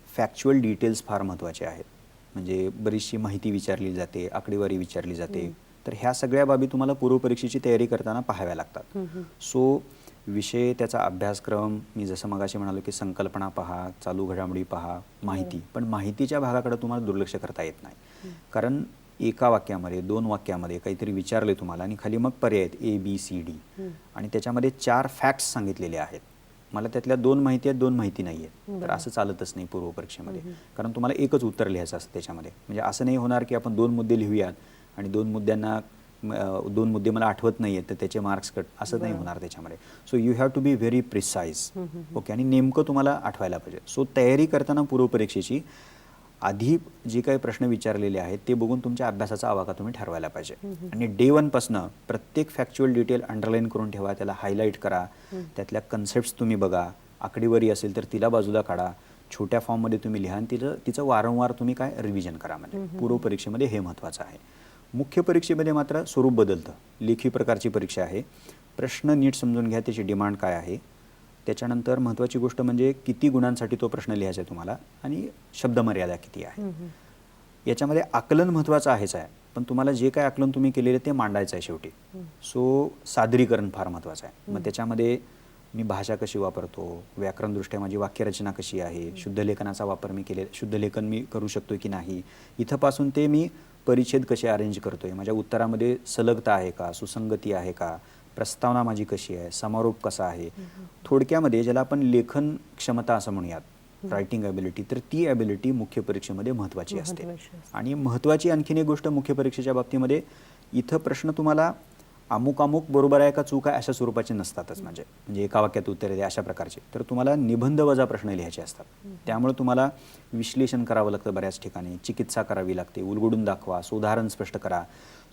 फॅक्च्युअल डिटेल्स फार महत्त्वाचे आहेत. म्हणजे बरीचशी माहिती विचारली जाते, आकडेवारी विचारली जाते. तर ह्या सगळ्या बाबी तुम्हाला पूर्व परीक्षेची तयारी करताना पाहाव्या लागतात. सो विषय, त्याचा अभ्यासक्रम, मी जसं मगाशी म्हणालो की संकल्पना पहा, चालू घडामोडी पहा, माहिती, पण माहितीच्या भागाकडे तुम्हाला दुर्लक्ष करता येत नाही. कारण एका वाक्यामध्ये 2 वाक्यामध्ये काहीतरी विचारले तुम्हाला आणि खाली मग पर्याय आहेत ABCD आणि त्याच्यामध्ये 4 फॅक्ट्स सांगितलेले आहेत. मला त्यातल्या 2 माहिती आहेत, 2 माहिती नाही आहेत. तर असं चालतच नाही पूर्व परीक्षेमध्ये, कारण तुम्हाला एकच उत्तर लिहायचं असतं त्याच्यामध्ये. म्हणजे असं नाही होणार की आपण 2 मुद्दे लिहूयात आणि 2 मुद्दे मला आठवत नाही आहेत तर त्याचे मार्क्स कट, असं नाही होणार त्याच्यामध्ये. So you have to be very precise. Okay, आणि नेमकं तुम्हाला आठवायला पाहिजे. सो तयारी करताना पूर्व परीक्षेची आधी जे काही प्रश्न विचारलेले आहेत ते बघून तुमच्या अभ्यासाचा आवाका तुम्ही ठरवायला पाहिजे. आणि डे 1 पासनं प्रत्येक फॅक्च्युअल डिटेल अंडरलाईन करून ठेवा, त्याला हायलाईट करा, त्यातल्या कन्सेप्ट्स तुम्ही बघा, आकडेवारी असेल तर तिला बाजूला काढा, छोट्या फॉर्ममध्ये तुम्ही लिहा आणि तिचं वारंवार तुम्ही काय रिव्हिजन करा. म्हणजे पूर्व परीक्षेमध्ये हे महत्त्वाचं आहे. मुख्य परीक्षेमध्ये मात्र स्वरूप बदलतं. लेखी प्रकारची परीक्षा आहे. प्रश्न नीट समजून घ्या, त्याची डिमांड काय आहे. त्याच्यानंतर महत्त्वाची गोष्ट म्हणजे किती गुणांसाठी तो प्रश्न लिहायचा आहे तुम्हाला आणि शब्दमर्यादा किती आहे. याच्यामध्ये आकलन महत्त्वाचं आहेच आहे, पण तुम्हाला जे काय आकलन तुम्ही केलेलं ते मांडायचं आहे शेवटी. सो सादरीकरण फार महत्त्वाचं आहे. मग त्याच्यामध्ये मी भाषा कशी वापरतो, व्याकरणदृष्ट्या माझी वाक्यरचना कशी आहे, शुद्धलेखनाचा वापर मी शुद्धलेखन मी करू शकतो की नाही, इथंपासून ते मी परिच्छेद कसे अरेंज करतोय, माझ्या उत्तरामध्ये सलगता आहे का, सुसंगती आहे का, प्रस्तावना माझी कशी आहे, समारोप कसा आहे. थोडक्यामध्ये ज्याला आपण लेखन क्षमता असं म्हणूयात, रायटिंग ॲबिलिटी, तर ती ॲबिलिटी मुख्य परीक्षेमध्ये महत्त्वाची असते. आणि महत्त्वाची आणखीन एक गोष्ट मुख्य परीक्षेच्या बाबतीमध्ये, इथं प्रश्न तुम्हाला अमुक बरोबर आहे का चूक आहे अशा स्वरूपाचे नसतातच. म्हणजे एका वाक्यात उत्तर द्या अशा प्रकारचे, तर तुम्हाला निबंध वजा प्रश्न लिहायचे असतात. त्यामुळे तुम्हाला विश्लेषण करावं लागतं बऱ्याच ठिकाणी, चिकित्सा करावी लागते, उलगडून दाखवा, उदाहरण स्पष्ट करा.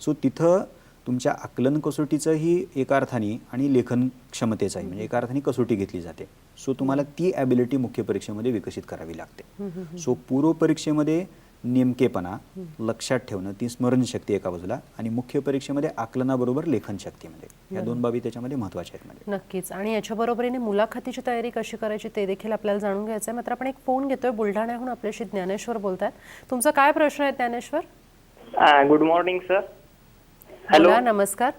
सो तिथं तुमच्या आकलन कसोटीचंही एका अर्थाने आणि लेखन क्षमतेचाही म्हणजे एका अर्थाने कसोटी घेतली जाते. सो तुम्हाला ती ॲबिलिटी मुख्य परीक्षेमध्ये विकसित करावी लागते. सो पूर्व परीक्षेमध्ये नेमकेपणा, लक्षात ठेवणं, ती स्मरणशक्ती एका बाजूला, आणि मुख्य परीक्षेमध्ये आकलनाबरोबर लेखन शक्तीमध्ये, या 2 बाबी त्याच्यामध्ये महत्त्वाच्या आहेत. म्हणजे नक्कीच. आणि याच्या बरोबरीने मुलाखतीची तयारी कशी करायची ते देखील आपल्याला जाणून घ्यायचं आहे. मात्र आपण एक फोन घेतोय, बुलढाण्याहून आपल्याशी ज्ञानेश्वर बोलतात. तुमचा काय प्रश्न आहे Dnyaneshwar? Good morning sir. Hello, नमस्कार.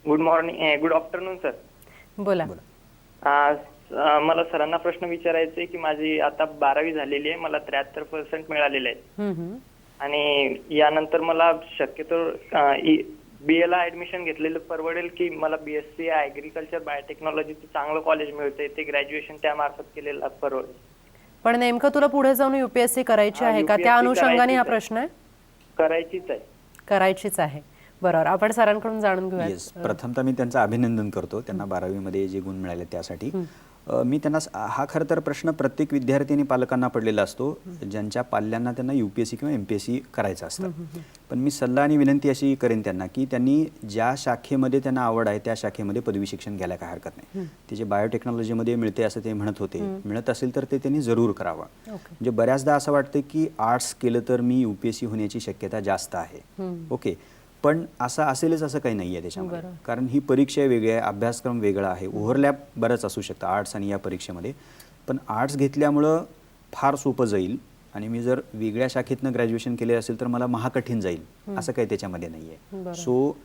Good morning, good afternoon sir. बोला. मला सरांना प्रश्न विचारायचा आहे की माझी आता 12वी झालेली आहे, मला 73% मिळालेले आहेत आणि यानंतर मला शक्यतो BA ला ऍडमिशन घेतलेलं परवडेल की मला BSc ऍग्रिकल्चर बायोटेक्नॉलॉजीचं चांगलं कॉलेज मिळतंय, ते ग्रॅज्युएशन त्यामार्फत केलेलं परवडेल. पण नेमकं तुला पुढे जाऊन UPSC करायची आहे का, त्या अनुषंगाने हा प्रश्न आहे? करायचीच आहे. करायचीच आहे. बरोबर, आपण सरांकडून जाणून घेऊया. येस, प्रथमतः मी त्यांचं अभिनंदन करतो त्यांना 12वीमध्ये जे गुण मिळाले त्यासाठी. मी त्यांना हा खरं तर प्रश्न प्रत्येक विद्यार्थी आणि पालकांना पडलेला असतो ज्यांच्या पाल्यांना त्यांना UPSC किंवा MPSC करायचं असतं. पण मी सल्ला आणि विनंती अशी करेन त्यांना की त्यांनी ज्या शाखेमध्ये त्यांना आवड आहे त्या शाखेमध्ये पदवी शिक्षण घ्यायला काय हरकत नाही. ते जे बायोटेक्नॉलॉजीमध्ये मिळते असं ते म्हणत होते, मिळत असेल तर ते त्यांनी जरूर करावं. म्हणजे बऱ्याचदा असं वाटतं की आर्ट्स केलं तर मी UPSC होण्याची शक्यता जास्त आहे. ओके, पण असं असेलच असं काही नाही आहे त्याच्यामध्ये. कारण ही परीक्षा वेगळी आहे, अभ्यासक्रम वेगळा आहे, ओव्हरलॅप बरंच असू शकतं आर्ट्स आणि या परीक्षेमध्ये. पण आर्ट्स घेतल्यामुळं फार सोपं जाईल आणि मी जर वेगळ्या शाखेतनं ग्रॅज्युएशन केले असेल तर मला महाकठीण जाईल असं काही त्याच्यामध्ये नाही आहे. सो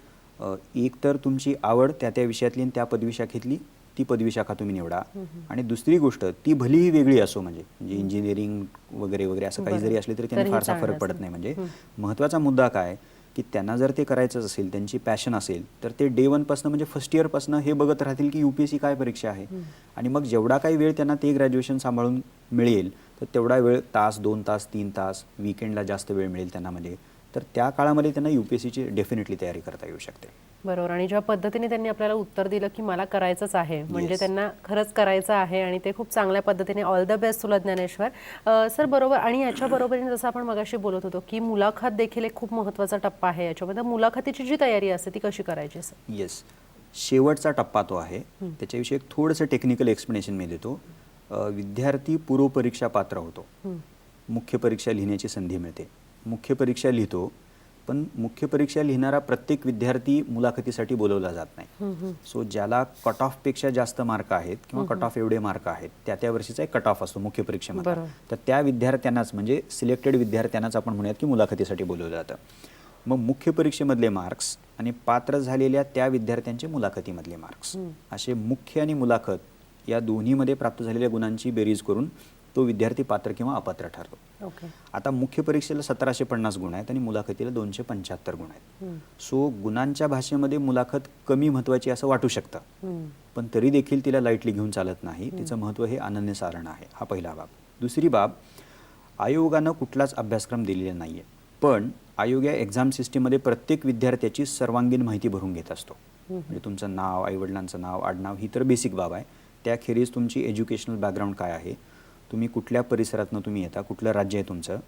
एक तर तुमची आवड त्या विषयातली आणि त्या पदवी शाखेतली ती पदवी शाखा तुम्ही निवडा. आणि दुसरी गोष्ट ती भलीही वेगळी असो, म्हणजे इंजिनिअरिंग वगैरे वगैरे असं काही जरी असले तरी त्यांनी फारसा फरक पडत नाही. म्हणजे महत्त्वाचा मुद्दा काय की त्यांना जर ते करायचं असेल, त्यांची पॅशन असेल, तर ते डे 1 पासून म्हणजे फर्स्ट इयरपासून हे बघत राहतील की UPSC काय परीक्षा आहे. आणि मग जेवढा काही वेळ त्यांना ते ग्रॅज्युएशन सांभाळून मिळेल तर तेवढा वेळ तास 2 तास 3 तास वीकेंडला जास्त वेळ मिळेल त्यांना मध्ये, तर त्या काळामध्ये त्यांना UPSCची डेफिनेटली तयारी करता येऊ शकते. बरोबर, आणि ज्या पद्धतीने त्यांनी आपल्याला उत्तर दिलं की मला करायचंच आहे, म्हणजे त्यांना खरंच करायचं आहे आणि ते खूप चांगल्या पद्धतीने. ऑल द बेस्ट तुला ज्ञानेश्वर. सर बरोबर, आणि याच्या बरोबरीने जसं आपण मगाशी बोलत होतो की मुलाखत देखील एक खूप महत्त्वाचा टप्पा आहे याच्यामध्ये. मुलाखतीची जी तयारी असते ती कशी करायची सर? येस, शेवटचा टप्पा तो आहे. त्याच्याविषयी एक थोडंसं टेक्निकल एक्सप्लेनेशन मी देतो. विद्यार्थी पूर्वपरीक्षा पात्र होतो, मुख्य परीक्षा लिहिण्याची संधी मिळते, मुख्य परीक्षा लिहितो, पण मुख्य परीक्षा लिहिणारा प्रत्येक विद्यार्थी मुलाखतीसाठी बोलवला जात नाही. सो ज्याला कट ऑफपेक्षा जास्त मार्क आहेत किंवा कट ऑफ एवढे मार्क आहेत त्या वर्षीचा एक कट ऑफ असतो मुख्य परीक्षेमध्ये, तर त्या विद्यार्थ्यांनाच म्हणजे सिलेक्टेड विद्यार्थ्यांनाच आपण म्हणूयात की मुलाखतीसाठी बोलवलं जातं. मग मुख्य परीक्षेमधले मार्क्स आणि पात्र झालेल्या त्या विद्यार्थ्यांचे मुलाखतीमधले मार्क्स असे मुख्य आणि मुलाखत या दोन्हीमध्ये प्राप्त झालेल्या गुणांची बेरीज करून तो विद्यार्थी पात्र किंवा अपात्र ठरतो. आता मुख्य परीक्षेला 1750 गुण आहेत आणि मुलाखतीला 275 गुण आहेत. सो गुणांच्या भाषेमध्ये मुलाखत कमी महत्त्वाची असं वाटू शकतं, पण तरी देखील तिला लाईटली घेऊन चालत नाही. तिचं महत्त्व हे अनन्यसाधारण आहे. हा पहिला बाब. दुसरी बाब, आयोगानं कुठलाच अभ्यासक्रम दिलेला नाही आहे, पण आयोग या एक्झाम सिस्टीममध्ये प्रत्येक विद्यार्थ्याची सर्वांगीण माहिती भरून घेत असतो. म्हणजे तुमचं नाव, आईवडिलांचं नाव, आडनाव ही तर बेसिक बाब आहे. त्याखेरीज तुमची एज्युकेशनल बॅकग्राऊंड काय आहे, तुम्ही कुठल्या परिसरातनं तुम्ही येता, कुठलं राज्य आहे तुमचं,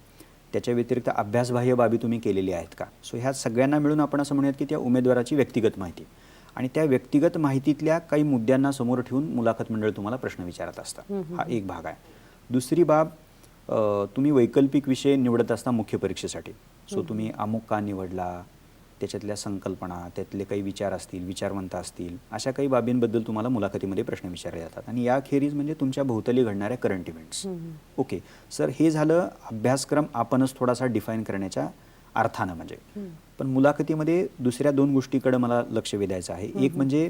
त्याच्या व्यतिरिक्त अभ्यासबाह्य बाबी तुम्ही केलेल्या आहेत का. सो ह्या सगळ्यांना मिळून आपण असं म्हणूयात की त्या उमेदवाराची व्यक्तिगत माहिती, आणि त्या व्यक्तिगत माहितीतल्या काही मुद्द्यांना समोर ठेवून मुलाखत मंडळ तुम्हाला प्रश्न विचारत असतं. हा एक भाग आहे. दुसरी बाब, तुम्ही वैकल्पिक विषय निवडत असता मुख्य परीक्षेसाठी. सो तुम्ही अमुक का निवडला, त्याच्यातल्या संकल्पना, त्यातले काही विचार असतील, विचारवंत असतील, अशा काही बाबींबद्दल तुम्हाला मुलाखतीमध्ये प्रश्न विचारले जातात. आणि याखेरीज म्हणजे तुमच्या भोवताली घडणाऱ्या करंट इव्हेंट्स. ओके सर, हे झालं अभ्यासक्रम आपणच थोडासा डिफाईन करण्याच्या अर्थानं. म्हणजे पण मुलाखतीमध्ये दुसऱ्या 2 गोष्टीकडे मला लक्ष वेधायचं आहे. एक म्हणजे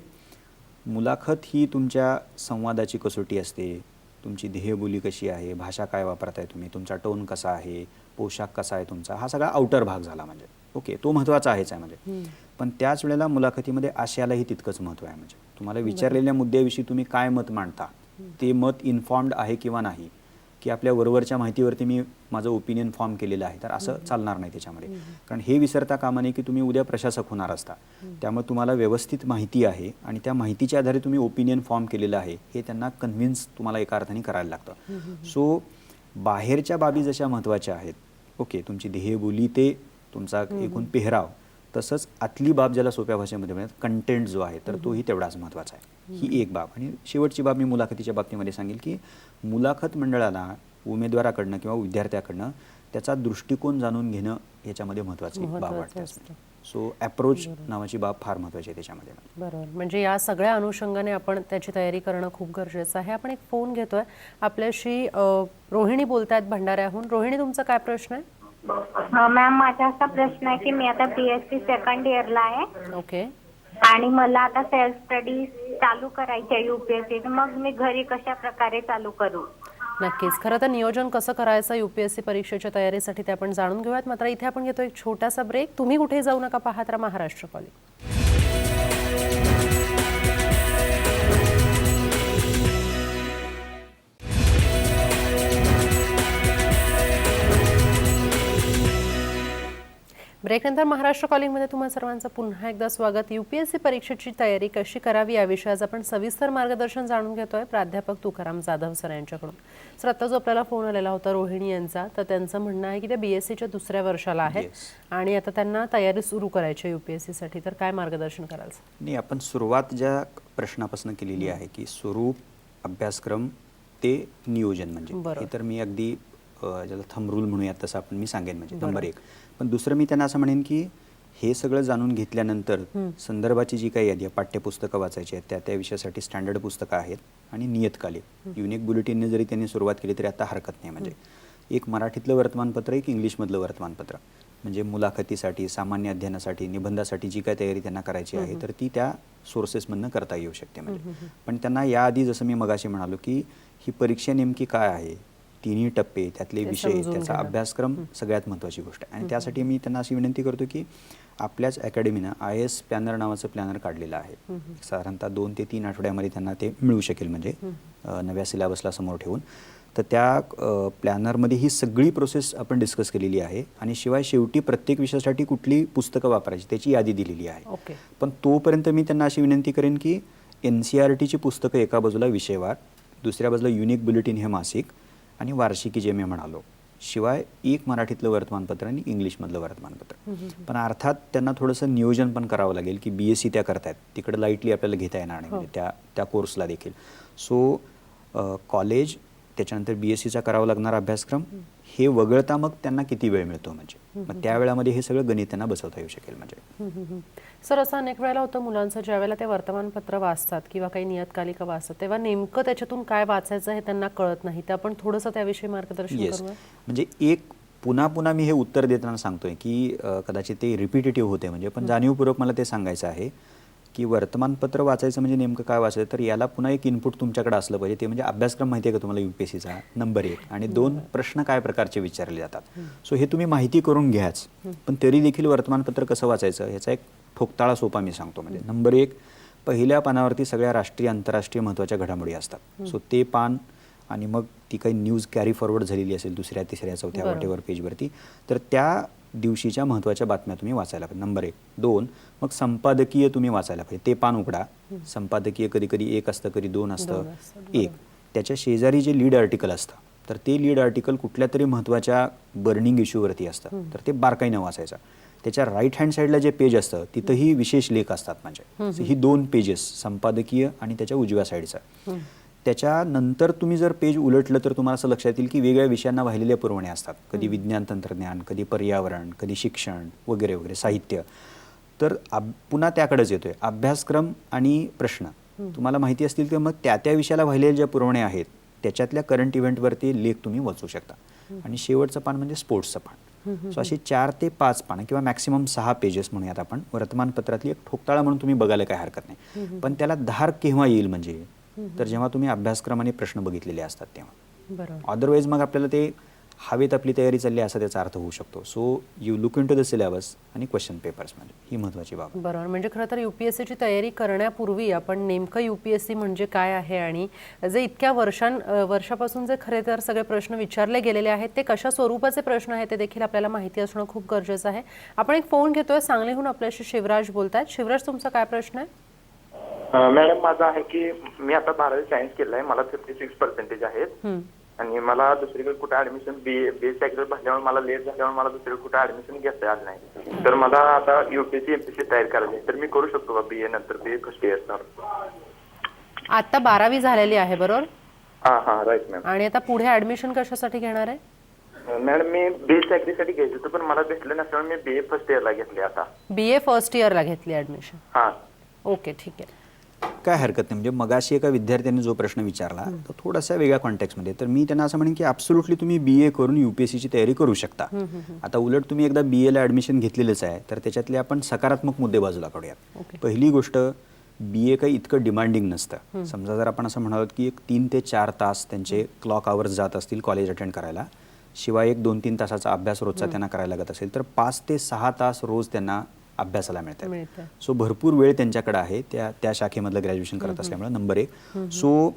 मुलाखत ही तुमच्या संवादाची कसोटी असते. तुमची ध्येयबोली कशी आहे, भाषा काय वापरताय तुम्ही, तुमचा टोन कसा आहे, पोशाख कसा आहे तुमचा, हा सगळा आउटर भाग झाला. म्हणजे ओके, तो महत्त्वाचा आहेच आहे. म्हणजे पण त्याच वेळेला मुलाखतीमध्ये आशयालाही तितकंच महत्त्व आहे. म्हणजे तुम्हाला विचारलेल्या मुद्द्याविषयी तुम्ही काय मत मांडता, ते मत इन्फॉर्म्ड आहे किंवा नाही, की आपल्या वरवरच्या माहितीवरती मी माझं ओपिनियन फॉर्म केलेलं आहे, तर असं चालणार नाही त्याच्यामध्ये. कारण हे विसरता कामा नये की तुम्ही उद्या प्रशासक होणार असता, त्यामुळे तुम्हाला व्यवस्थित माहिती आहे आणि त्या माहितीच्या आधारे तुम्ही ओपिनियन फॉर्म केलेलं आहे हे त्यांना कन्व्हिन्स तुम्हाला एका अर्थाने करायला लागतं. सो बाहेरच्या बाबी जशा महत्त्वाच्या आहेत, ओके, तुमची ध्येयबोली ते तुमचा एकूण पेहराव, तसंच आतली बाब ज्याला सोप्या भाषेमध्ये म्हणतात कंटेंट जो आहे, तर तोही तेवढाच महत्त्वाचा आहे. ही एक बाब. आणि शेवटची बाब मी मुलाखतीच्या बाबतीमध्ये सांगेल की मुलाखत मंडळाला उमेदवाराकडनं किंवा विद्यार्थ्याकडनं त्याचा दृष्टिकोन जाणून घेणं याच्यामध्ये महत्त्वाची बाब वाटते. सो अप्रोच नावाची बाब फार महत्त्वाची आहे त्याच्यामध्ये. बरोबर, म्हणजे या सगळ्या अनुषंगाने आपण त्याची तयारी करणं खूप गरजेचं आहे. आपण एक फोन घेतोय, आपल्याशी रोहिणी बोलतायत भंडाऱ्याहून. रोहिणी, तुमचा काय प्रश्न आहे? मॅम, माझा असा प्रश्न आहे की मी आता BSc सेकंड इयरला आहे. ओके. आणि मला आता सेल्फ स्टडी चालू करायची आहे UPSC, मग मी घरी कशा प्रकारे चालू करू? नक्कीच. खरं तर नियोजन कसं करायचं UPSC परीक्षेच्या तयारीसाठी ते आपण जाणून घेऊयात. मात्र इथे आपण घेतो एक छोटासा ब्रेक. तुम्ही कुठेही जाऊ नका, पाहत राहा महाराष्ट्र कॉलिंग. ब्रेकनंतर महाराष्ट्र कॉलिंगमध्ये तुम्हा सर्वांचं पुन्हा एकदा स्वागत. UPSC परीक्षेची तयारी कशी करावी या विषयात आपण सविस्तर मार्गदर्शन जाणून घेतोय प्राध्यापक तुकाराम जाधव सर यांच्याकडून. सर, आता जो आपल्याला फोन आलेला होता रोहिणी यांचा, तर त्यांचं म्हणणं आहे की ते BSCच्या दुसऱ्या वर्षाला आहेत आणि आता त्यांना तयारी सुरू करायची आहे UPSC साठी, तर काय मार्गदर्शन कराल? नाही, आपण सुरुवात ज्या प्रश्नापासून केलेली आहे की स्वरूप, अभ्यासक्रम ते नियोजन, म्हणजे हे तर मी अगदी ज्याला थंब रूल म्हणूयात तसं आपण मी सांगेन, म्हणजे नंबर 1. पण दुसरं मी त्यांना असं म्हणेन की हे सगळं जाणून घेतल्यानंतर संदर्भाची जी काही यादी आहे, पाठ्यपुस्तकं वाचायची आहेत, त्या विषयासाठी स्टँडर्ड पुस्तकं आहेत आणि नियतकालिक. युनिक बुलेटिनने जरी त्यांनी सुरुवात केली तरी आता हरकत नाही. म्हणजे एक मराठीतलं वर्तमानपत्र, एक इंग्लिशमधलं वर्तमानपत्र, म्हणजे मुलाखतीसाठी, सामान्य अध्ययनासाठी, निबंधासाठी जी काय तयारी त्यांना करायची आहे तर ती त्या सोर्सेसमधनं करता येऊ शकते. म्हणजे पण त्यांना याआधी जसं मी मगाशी म्हणालो की ही परीक्षा नेमकी काय आहे, तिन्ही टप्पे, त्यातले विषय, त्याचा अभ्यासक्रम सगळ्यात महत्त्वाची गोष्ट आहे. आणि त्यासाठी मी त्यांना अशी विनंती करतो की आपल्याच अकॅडमीनं IAS प्लॅनर नावाचं प्लॅनर काढलेलं आहे. साधारणतः 2 ते 3 आठवड्यामध्ये त्यांना ते मिळू शकेल, म्हणजे नव्या सिलेबसला समोर ठेवून. तर त्या प्लॅनरमध्ये ही सगळी प्रोसेस आपण डिस्कस केलेली आहे आणि शिवाय शेवटी प्रत्येक विषयासाठी कुठली पुस्तकं वापरायची त्याची यादी दिलेली आहे. पण तोपर्यंत मी त्यांना अशी विनंती करेन की NCERTची पुस्तकं एका बाजूला विषयवार, दुसऱ्या बाजूला युनिक बुलेटिन हे मासिक आणि वार्षिकी जे मी म्हणालो, शिवाय एक मराठीतलं वर्तमानपत्र आणि इंग्लिशमधलं वर्तमानपत्र. पण अर्थात त्यांना थोडंसं नियोजन पण करावं लागेल की BSc त्या करतायत, तिकडे लाईटली आपल्याला घेता येणार नाही, म्हणजे त्या कोर्सला देखील. सो कॉलेज, त्याच्यानंतर BScचा करावा लागणारा अभ्यासक्रम हे वगळता मग त्यांना किती वेळ मिळतो, म्हणजे मग त्या वेळामध्ये हे सगळं गणित त्यांना बसवता येऊ शकेल. म्हणजे सर, असं अनेक वेळेला होतं मुलांचं, ज्या वेळेला ते वर्तमानपत्र वाचतात किंवा काही नियतकालिका वाचतात तेव्हा नेमकं त्याच्यातून काय वाचायचं हे त्यांना कळत नाही. तर आपण थोडंसं त्याविषयी मार्गदर्शन करूया. म्हणजे एक पुन्हा मी हे उत्तर देताना सांगतोय की कदाचित ते रिपिटेटिव्ह होते, म्हणजे पण जाणीवपूर्वक मला ते सांगायचं आहे की वर्तमानपत्र वाचायचं म्हणजे नेमकं काय वाचायचं, तर याला पुन्हा एक इनपुट तुमच्याकडे असलं पाहिजे. ते म्हणजे अभ्यासक्रम माहिती आहे का तुम्हाला UPSCचा, नंबर 1, आणि 2 प्रश्न काय प्रकारचे विचारले जातात. सो हे तुम्ही माहिती करून घ्याच, पण तरी देखील वर्तमानपत्र कसं वाचायचं ह्याचा एक ठोकताळा सोपा मी सांगतो. म्हणजे नंबर 1, पहिल्या पानावरती सगळ्या राष्ट्रीय आंतरराष्ट्रीय महत्त्वाच्या घडामोडी असतात. सो ते पान, आणि मग ती काही न्यूज कॅरी फॉरवर्ड झालेली असेल दुसऱ्या, तिसऱ्या, चौथ्या वॉटेवर पेजवरती, तर त्या दिवशीच्या महत्त्वाच्या बातम्या तुम्ही वाचायला पाहिजे, नंबर 1. 2, मग संपादकीय तुम्ही वाचायला पाहिजे. ते पान उघडा. संपादकीय कधी कधी 1 असतं, कधी 2 असतं. 1, त्याच्या शेजारी जे लीड आर्टिकल असतं, तर ते लीड आर्टिकल कुठल्या तरी महत्त्वाच्या बर्निंग इश्यूवरती असतं, तर ते बारकाईनं वाचायचं. त्याच्या राईट हँड साईडला जे पेज असतं तिथंही विशेष लेख असतात. म्हणजे ही 2 पेजेस, संपादकीय आणि त्याच्या उजव्या साईडचं. त्याच्यानंतर तुम्ही जर पेज उलटलं तर तुम्हाला असं लक्षात येईल की वेगवेगळ्या विषयांना वाहिलेल्या पुरवण्या असतात. कधी विज्ञान तंत्रज्ञान, कधी पर्यावरण, कधी शिक्षण वगैरे वगैरे, साहित्य. तर पुन्हा त्याकडेच येतोय अभ्यासक्रम आणि प्रश्न. तुम्हाला माहिती असतील की मग त्या विषयाला वाहिलेल्या ज्या पुरवण्या आहेत त्याच्यातल्या करंट इव्हेंटवरती लेख तुम्ही वाचू शकता. आणि शेवटचं पान म्हणजे स्पोर्ट्सचं पान. सो अशी 4 ते 5 पानं किंवा मॅक्सिमम 6 पेजेस म्हणूयात आपण वर्तमानपत्रातली एक ठोकताळा म्हणून तुम्ही बघायला काय हरकत नाही. पण त्याला धार केव्हा येईल, म्हणजे तर जेव्हा तुम्ही अभ्यासक्रम आणि प्रश्न बघितलेले असतात तेव्हा. अदरवाईज मग आपल्याला ते हवेत आपली तयारी चालली असा त्याचा अर्थ होऊ शकतो. So you look into the syllabus आणि क्वेश्चन पेपर्स, म्हणजे ही महत्त्वाची बाब. बरोबर. म्हणजे खरं तर UPSCची तयारी करण्यापूर्वी आपण नेमकं UPSC म्हणजे काय आहे आणि जे इतक्या वर्षापासून जे खरे तर सगळे प्रश्न विचारले गेलेले आहेत ते कशा स्वरूपाचे प्रश्न आहेत ते देखील आपल्याला माहिती असणं खूप गरजेचं आहे. आपण एक फोन घेतोय, सांगलीहून आपल्याशी शिवराज बोलतायत. शिवराज, तुमचा काय प्रश्न आहे? मॅडम, माझा आहे की मी आता 12वी सायन्स केलंय, मला 56% आहेत आणि मला दुसरीकडे कुठे ऍडमिशन BSc भरल्यावर मला लेट झाल्यावर मला दुसरीकडे कुठे ऍडमिशन घेता आलं नाही. तर मला आता UPSC MPSC तयारी करायची, तर मी करू शकतो का BA नंतर BA फर्स्ट इयर? आता 12वी झालेली आहे, बरोबर? हा राईट मॅम. आणि आता पुढे ऍडमिशन कशासाठी घेणार आहे? मॅडम, मी BSc साठी घ्यायचं होतं पण मला भेटलं नसल्यामुळे मी BA फर्स्ट इयरला घेतले. आता BA फर्स्ट इयरला घेतली ऍडमिशन? हा. ओके, ठीक आहे. काय हरकत नाही. म्हणजे मगाशी एका विद्यार्थ्याने जो प्रश्न विचारला तो थोडासा वेगळ्या कॉन्टेक्स्टमध्ये, तर मी त्यांना असं म्हणेन की ॲब्सोल्युटली तुम्ही BA करून UPSCची तयारी करू शकता. आता उलट तुम्ही एकदा BAला ॲडमिशन घेतलेलंच आहे तर त्याच्यातले आपण सकारात्मक मुद्दे बाजूला काढूयात. पहिली गोष्ट, BA काही इतकं डिमांडिंग नसतं. समजा जर आपण असं म्हणालो की एक 3 ते 4 तास त्यांचे क्लॉक आवर्स जात असतील कॉलेज अटेंड करायला, शिवाय एक 2-3 तासाचा अभ्यास रोजचा त्यांना करायला लागत असेल, तर 5 ते 6 तास रोज त्यांना अभ्यासाला मिळतात. सो भरपूर वेळ त्यांच्याकडे आहे त्या शाखेमधलं ग्रॅज्युएशन करत असल्यामुळे, नंबर 1. सो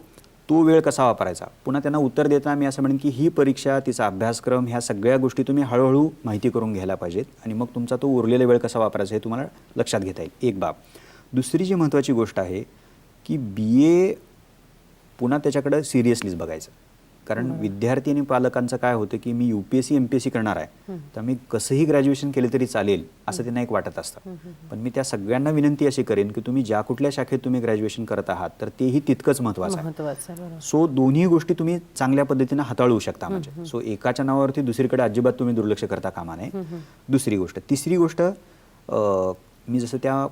तो वेळ कसा वापरायचा. पुन्हा त्यांना उत्तर देताना मी असं म्हणेन की ही परीक्षा, तिचा अभ्यासक्रम, ह्या सगळ्या गोष्टी तुम्ही हळूहळू माहिती करून घ्यायला पाहिजेत आणि मग तुमचा तो उरलेला वेळ कसा वापरायचा हे तुम्हाला लक्षात घेता येईल. एक बाब. दुसरी जी महत्त्वाची गोष्ट आहे की BA पुन्हा त्याच्याकडं सिरियसलीच बघायचं. कारण विद्यार्थी आणि पालकांचं काय होतं की मी UPSC MPSC करणार आहे तर मी कसंही ग्रॅज्युएशन केले तरी चालेल असं त्यांना एक वाटत असतं. पण मी त्या सगळ्यांना विनंती अशी करेन की तुम्ही ज्या कुठल्या शाखेत तुम्ही ग्रॅज्युएशन करत आहात तर तेही तितकंच महत्त्वाचं आहे. सो दोन्ही गोष्टी तुम्ही चांगल्या पद्धतीने हाताळू शकता. म्हणजे सो एकाच्या नावावरती दुसरीकडे अजिबात तुम्ही दुर्लक्ष करता कामा नये. दुसरी गोष्ट. तिसरी गोष्ट, मी जसं त्या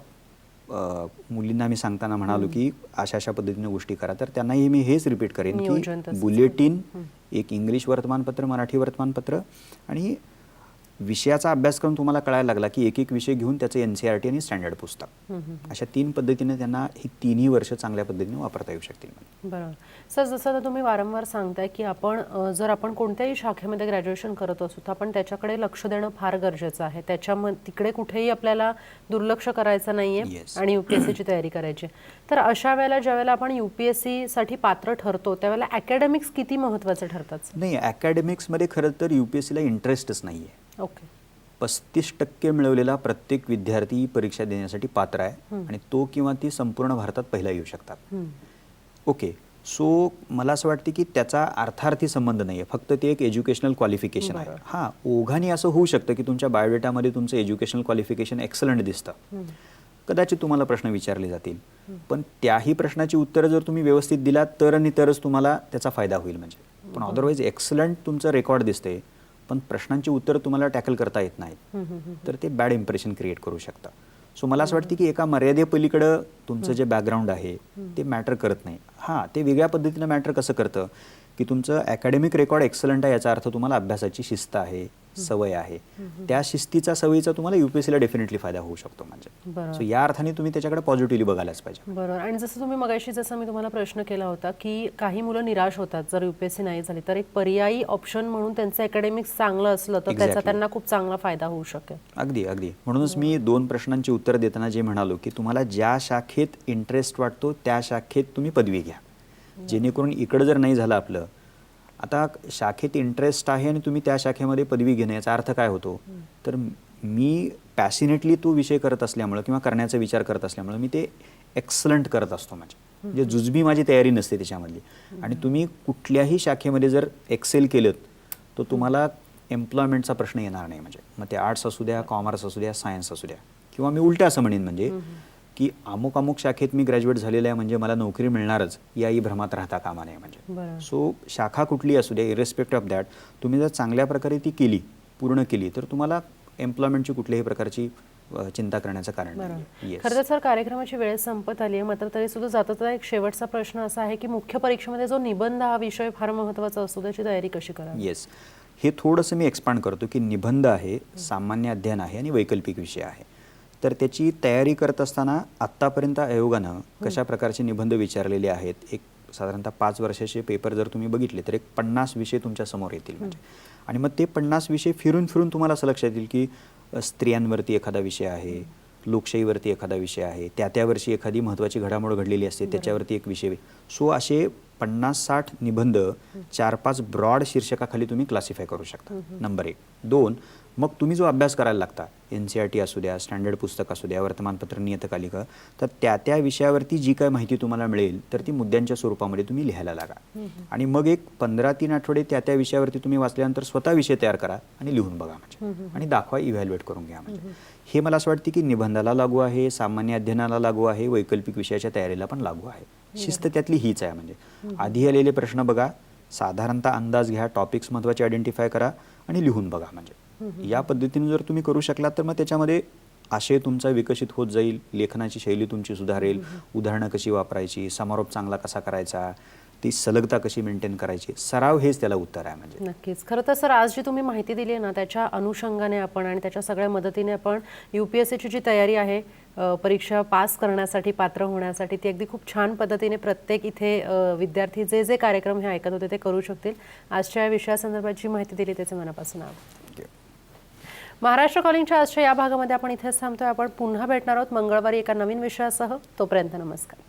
मुलींना मी सांगताना म्हणालो की अशा पद्धतीने गोष्टी करा, तर त्यांनाही मी हेच रिपीट करेन की बुलेटिन, एक इंग्लिश वर्तमानपत्र, मराठी वर्तमानपत्र आणि विषयाचा अभ्यासक्रम तुम्हाला कळायला लागला की एक एक विषय घेऊन त्याचं NCERT आणि स्टँडर्ड पुस्तक, अशा 3 पद्धतीने त्यांना ही 3ही वर्ष चांगल्या पद्धतीने वापरता येऊ शकतील. बरोबर सर, जसं आता तुम्ही वारंवार सांगताय की जर आपण कोणत्याही शाखेमध्ये ग्रॅज्युएशन करत असू तर आपण त्याच्याकडे लक्ष देणं फार गरजेचं आहे. तिकडे कुठेही आपल्याला दुर्लक्ष करायचं नाहीये आणि UPSCची तयारी करायची. तर अशा वेळेला ज्यावेळेला आपण UPSC साठी पात्र ठरतो त्यावेळेला अकॅडमिक्स किती महत्त्वाचे ठरतात? नाही, अकॅडमिक्समध्ये खरं तर UPSCला इंटरेस्टच नाही आहे. ओके. 35% मिळवलेला प्रत्येक विद्यार्थी परीक्षा देण्यासाठी पात्र आहे आणि तो किंवा ती संपूर्ण भारतात पहिला येऊ शकतात. ओके. सो मला असं वाटतं की त्याचा अर्थार्थी संबंध नाही आहे, फक्त ते एक एज्युकेशनल क्वालिफिकेशन आहे. हां, ओघाने असं होऊ शकतं की तुमच्या बायोडेटामध्ये तुमचं एज्युकेशनल क्वालिफिकेशन एक्सलंट दिसतं. कदाचित तुम्हाला प्रश्न विचारले जातील, पण त्याही प्रश्नाची उत्तरं जर तुम्ही व्यवस्थित दिलात तर आणि तरच तुम्हाला त्याचा फायदा होईल. म्हणजे पण अदरवाईज एक्सलंट तुमचं रेकॉर्ड दिसते पण प्रश्नांची उत्तरं तुम्हाला टॅकल करता येत नाहीत तर ते बॅड इम्प्रेशन क्रिएट करू शकतं. सो मला असं वाटतं की एका मर्यादेपलीकडं तुमचं जे बॅकग्राऊंड आहे ते मॅटर करत नाही. हां, ते वेगळ्या पद्धतीनं मॅटर कसं करतं की तुमचं अकॅडमिक रेकॉर्ड एक्सलंट आहे याचा अर्थ तुम्हाला अभ्यासाची शिस्त आहे, सवय आहे. त्या शिस्तीचा, सवयीचा तुम्हाला UPSCला डेफिनेटली फायदा होऊ शकतो. म्हणजे सो या अर्थाने तुम्ही त्याच्याकडे पॉझिटिव्हली बघायलाच पाहिजे. बरोबर. आणि जसं तुम्ही मगाशी मी तुम्हाला प्रश्न केला होता की काही मुलं निराश होतात जर UPSC नाही झाली, तर एक पर्यायी ऑप्शन म्हणून त्यांचं अकॅडमिक्स चांगलं असलं तर त्याचा त्यांना खूप चांगला फायदा होऊ शकेल. अगदी अगदी. म्हणूनच मी 2 प्रश्नांची उत्तर देताना जे म्हणालो की तुम्हाला ज्या शाखेत इंटरेस्ट वाटतो त्या शाखेत तुम्ही पदवी घ्या, जेणेकरून इकडं जर नाही झालं आपलं. आता शाखेत इंटरेस्ट आहे आणि तुम्ही त्या शाखेमध्ये पदवी घेणं याचा अर्थ काय होतो, तर मी पॅसिनेटली तो विषय करत असल्यामुळं किंवा करण्याचा विचार करत असल्यामुळं मी ते एक्सलंट करत असतो. म्हणजे जुजबी माझी तयारी नसते त्याच्यामधली. आणि तुम्ही कुठल्याही शाखेमध्ये जर एक्सेल केलं तर तुम्हाला एम्प्लॉयमेंटचा प्रश्न येणार नाही. म्हणजे मग ते आर्ट्स असू द्या, कॉमर्स असू द्या, सायन्स असू द्या, किंवा मी उलटं असं म्हणेन म्हणजे की अमुक अमुक शाखेत मी ग्रॅज्युएट झालेलं आहे म्हणजे मला नोकरी मिळणारच याही भ्रमात राहता कामा नये. म्हणजे सो शाखा कुठली असू द्या, इरेस्पेक्ट ऑफ दॅट, तुम्ही जर चांगल्या प्रकारे ती केली, पूर्ण केली, तर तुम्हाला एम्प्लॉयमेंटची कुठल्याही प्रकारची चिंता करण्याचं कारण नाही. खरं तर सर, कार्यक्रमाची वेळ संपत आली आहे, मात्र तरी सुद्धा जाता एक शेवटचा प्रश्न असा आहे की मुख्य परीक्षेमध्ये जो निबंध हा विषय फार महत्त्वाचा असतो, त्याची तयारी कशी करावी? येस, हे थोडंसं मी एक्सपांड करतो की निबंध आहे, सामान्य अध्ययन आहे आणि वैकल्पिक विषय आहे. तर त्याची तयारी करत असताना आत्तापर्यंत आयोगानं कशा प्रकारचे निबंध विचारलेले आहेत, एक साधारणतः 5 वर्षाचे पेपर जर तुम्ही बघितले तर एक 50 विषय तुमच्या समोर येतील. म्हणजे आणि मग ते 50 विषय फिरून फिरून तुम्हाला असं लक्षात येईल की स्त्रियांवरती एखादा विषय आहे, लोकशाहीवरती एखादा विषय आहे, त्या वर्षी एखादी महत्त्वाची घडामोड घडलेली असते त्याच्यावरती एक विषय. सो असे 50-60 निबंध 4-5 ब्रॉड शीर्षकाखाली तुम्ही क्लासिफाय करू शकता. नंबर 1. 2, मग तुम्ही जो अभ्यास करायला लागता, NCERT असू द्या, स्टँडर्ड पुस्तक असू द्या, वर्तमानपत्र, नियतकालिका, तर त्या विषयावरती जी काय माहिती तुम्हाला मिळेल तर ती मुद्द्यांच्या स्वरूपामध्ये तुम्ही लिहायला लागा. आणि मग एक 15-3 आठवडे त्या विषयावरती तुम्ही वाचल्यानंतर स्वतः विषय तयार करा आणि लिहून बघा. म्हणजे आणि दाखवा, इव्हॅल्युएट करून घ्या. म्हणजे हे मला असं वाटतं की निबंधाला लागू आहे, सामान्य अध्ययनाला लागू आहे, वैकल्पिक विषयाच्या तयारीला पण लागू आहे. शिस्त त्यातली हीच आहे. म्हणजे आधी आलेले प्रश्न बघा, साधारणतः अंदाज घ्या, टॉपिक्स महत्त्वाचे आयडेंटिफाय करा आणि लिहून बघा. म्हणजे या पद्धतीने जर तुम्ही करू शकलात तर मग त्याच्यामध्ये आशय तुमचा विकसित होत जाईल, लेखनाची शैली तुमची सुधारेल, उदाहरणं कशी वापरायची, समारोप चांगला कसा करायचा, ती सलगता कशी मेंटेन करायची, सराव हेच त्याला उत्तर आहे. म्हणजे नक्कीच. खरं तर सर, आज जी तुम्ही माहिती दिली आहे ना, त्याच्या अनुषंगाने आपण आणि त्याच्या सगळ्या मदतीने आपण UPSCची जी तयारी आहे, परीक्षा पास करण्यासाठी, पात्र होण्यासाठी, ती अगदी खूप छान पद्धतीने प्रत्येक इथे विद्यार्थी जे कार्यक्रम हे ऐकत होते ते करू शकतील. आजच्या या विषयासंदर्भात जी माहिती दिली त्याचे मनापासून आभार. महाराष्ट्र कॉलिंगच्या आजच्या या भागामध्ये आपण इथेच थांबतोय. आपण पुन्हा भेटणार आहोत मंगळवारी एका नवीन विषयासह. तोपर्यंत नमस्कार.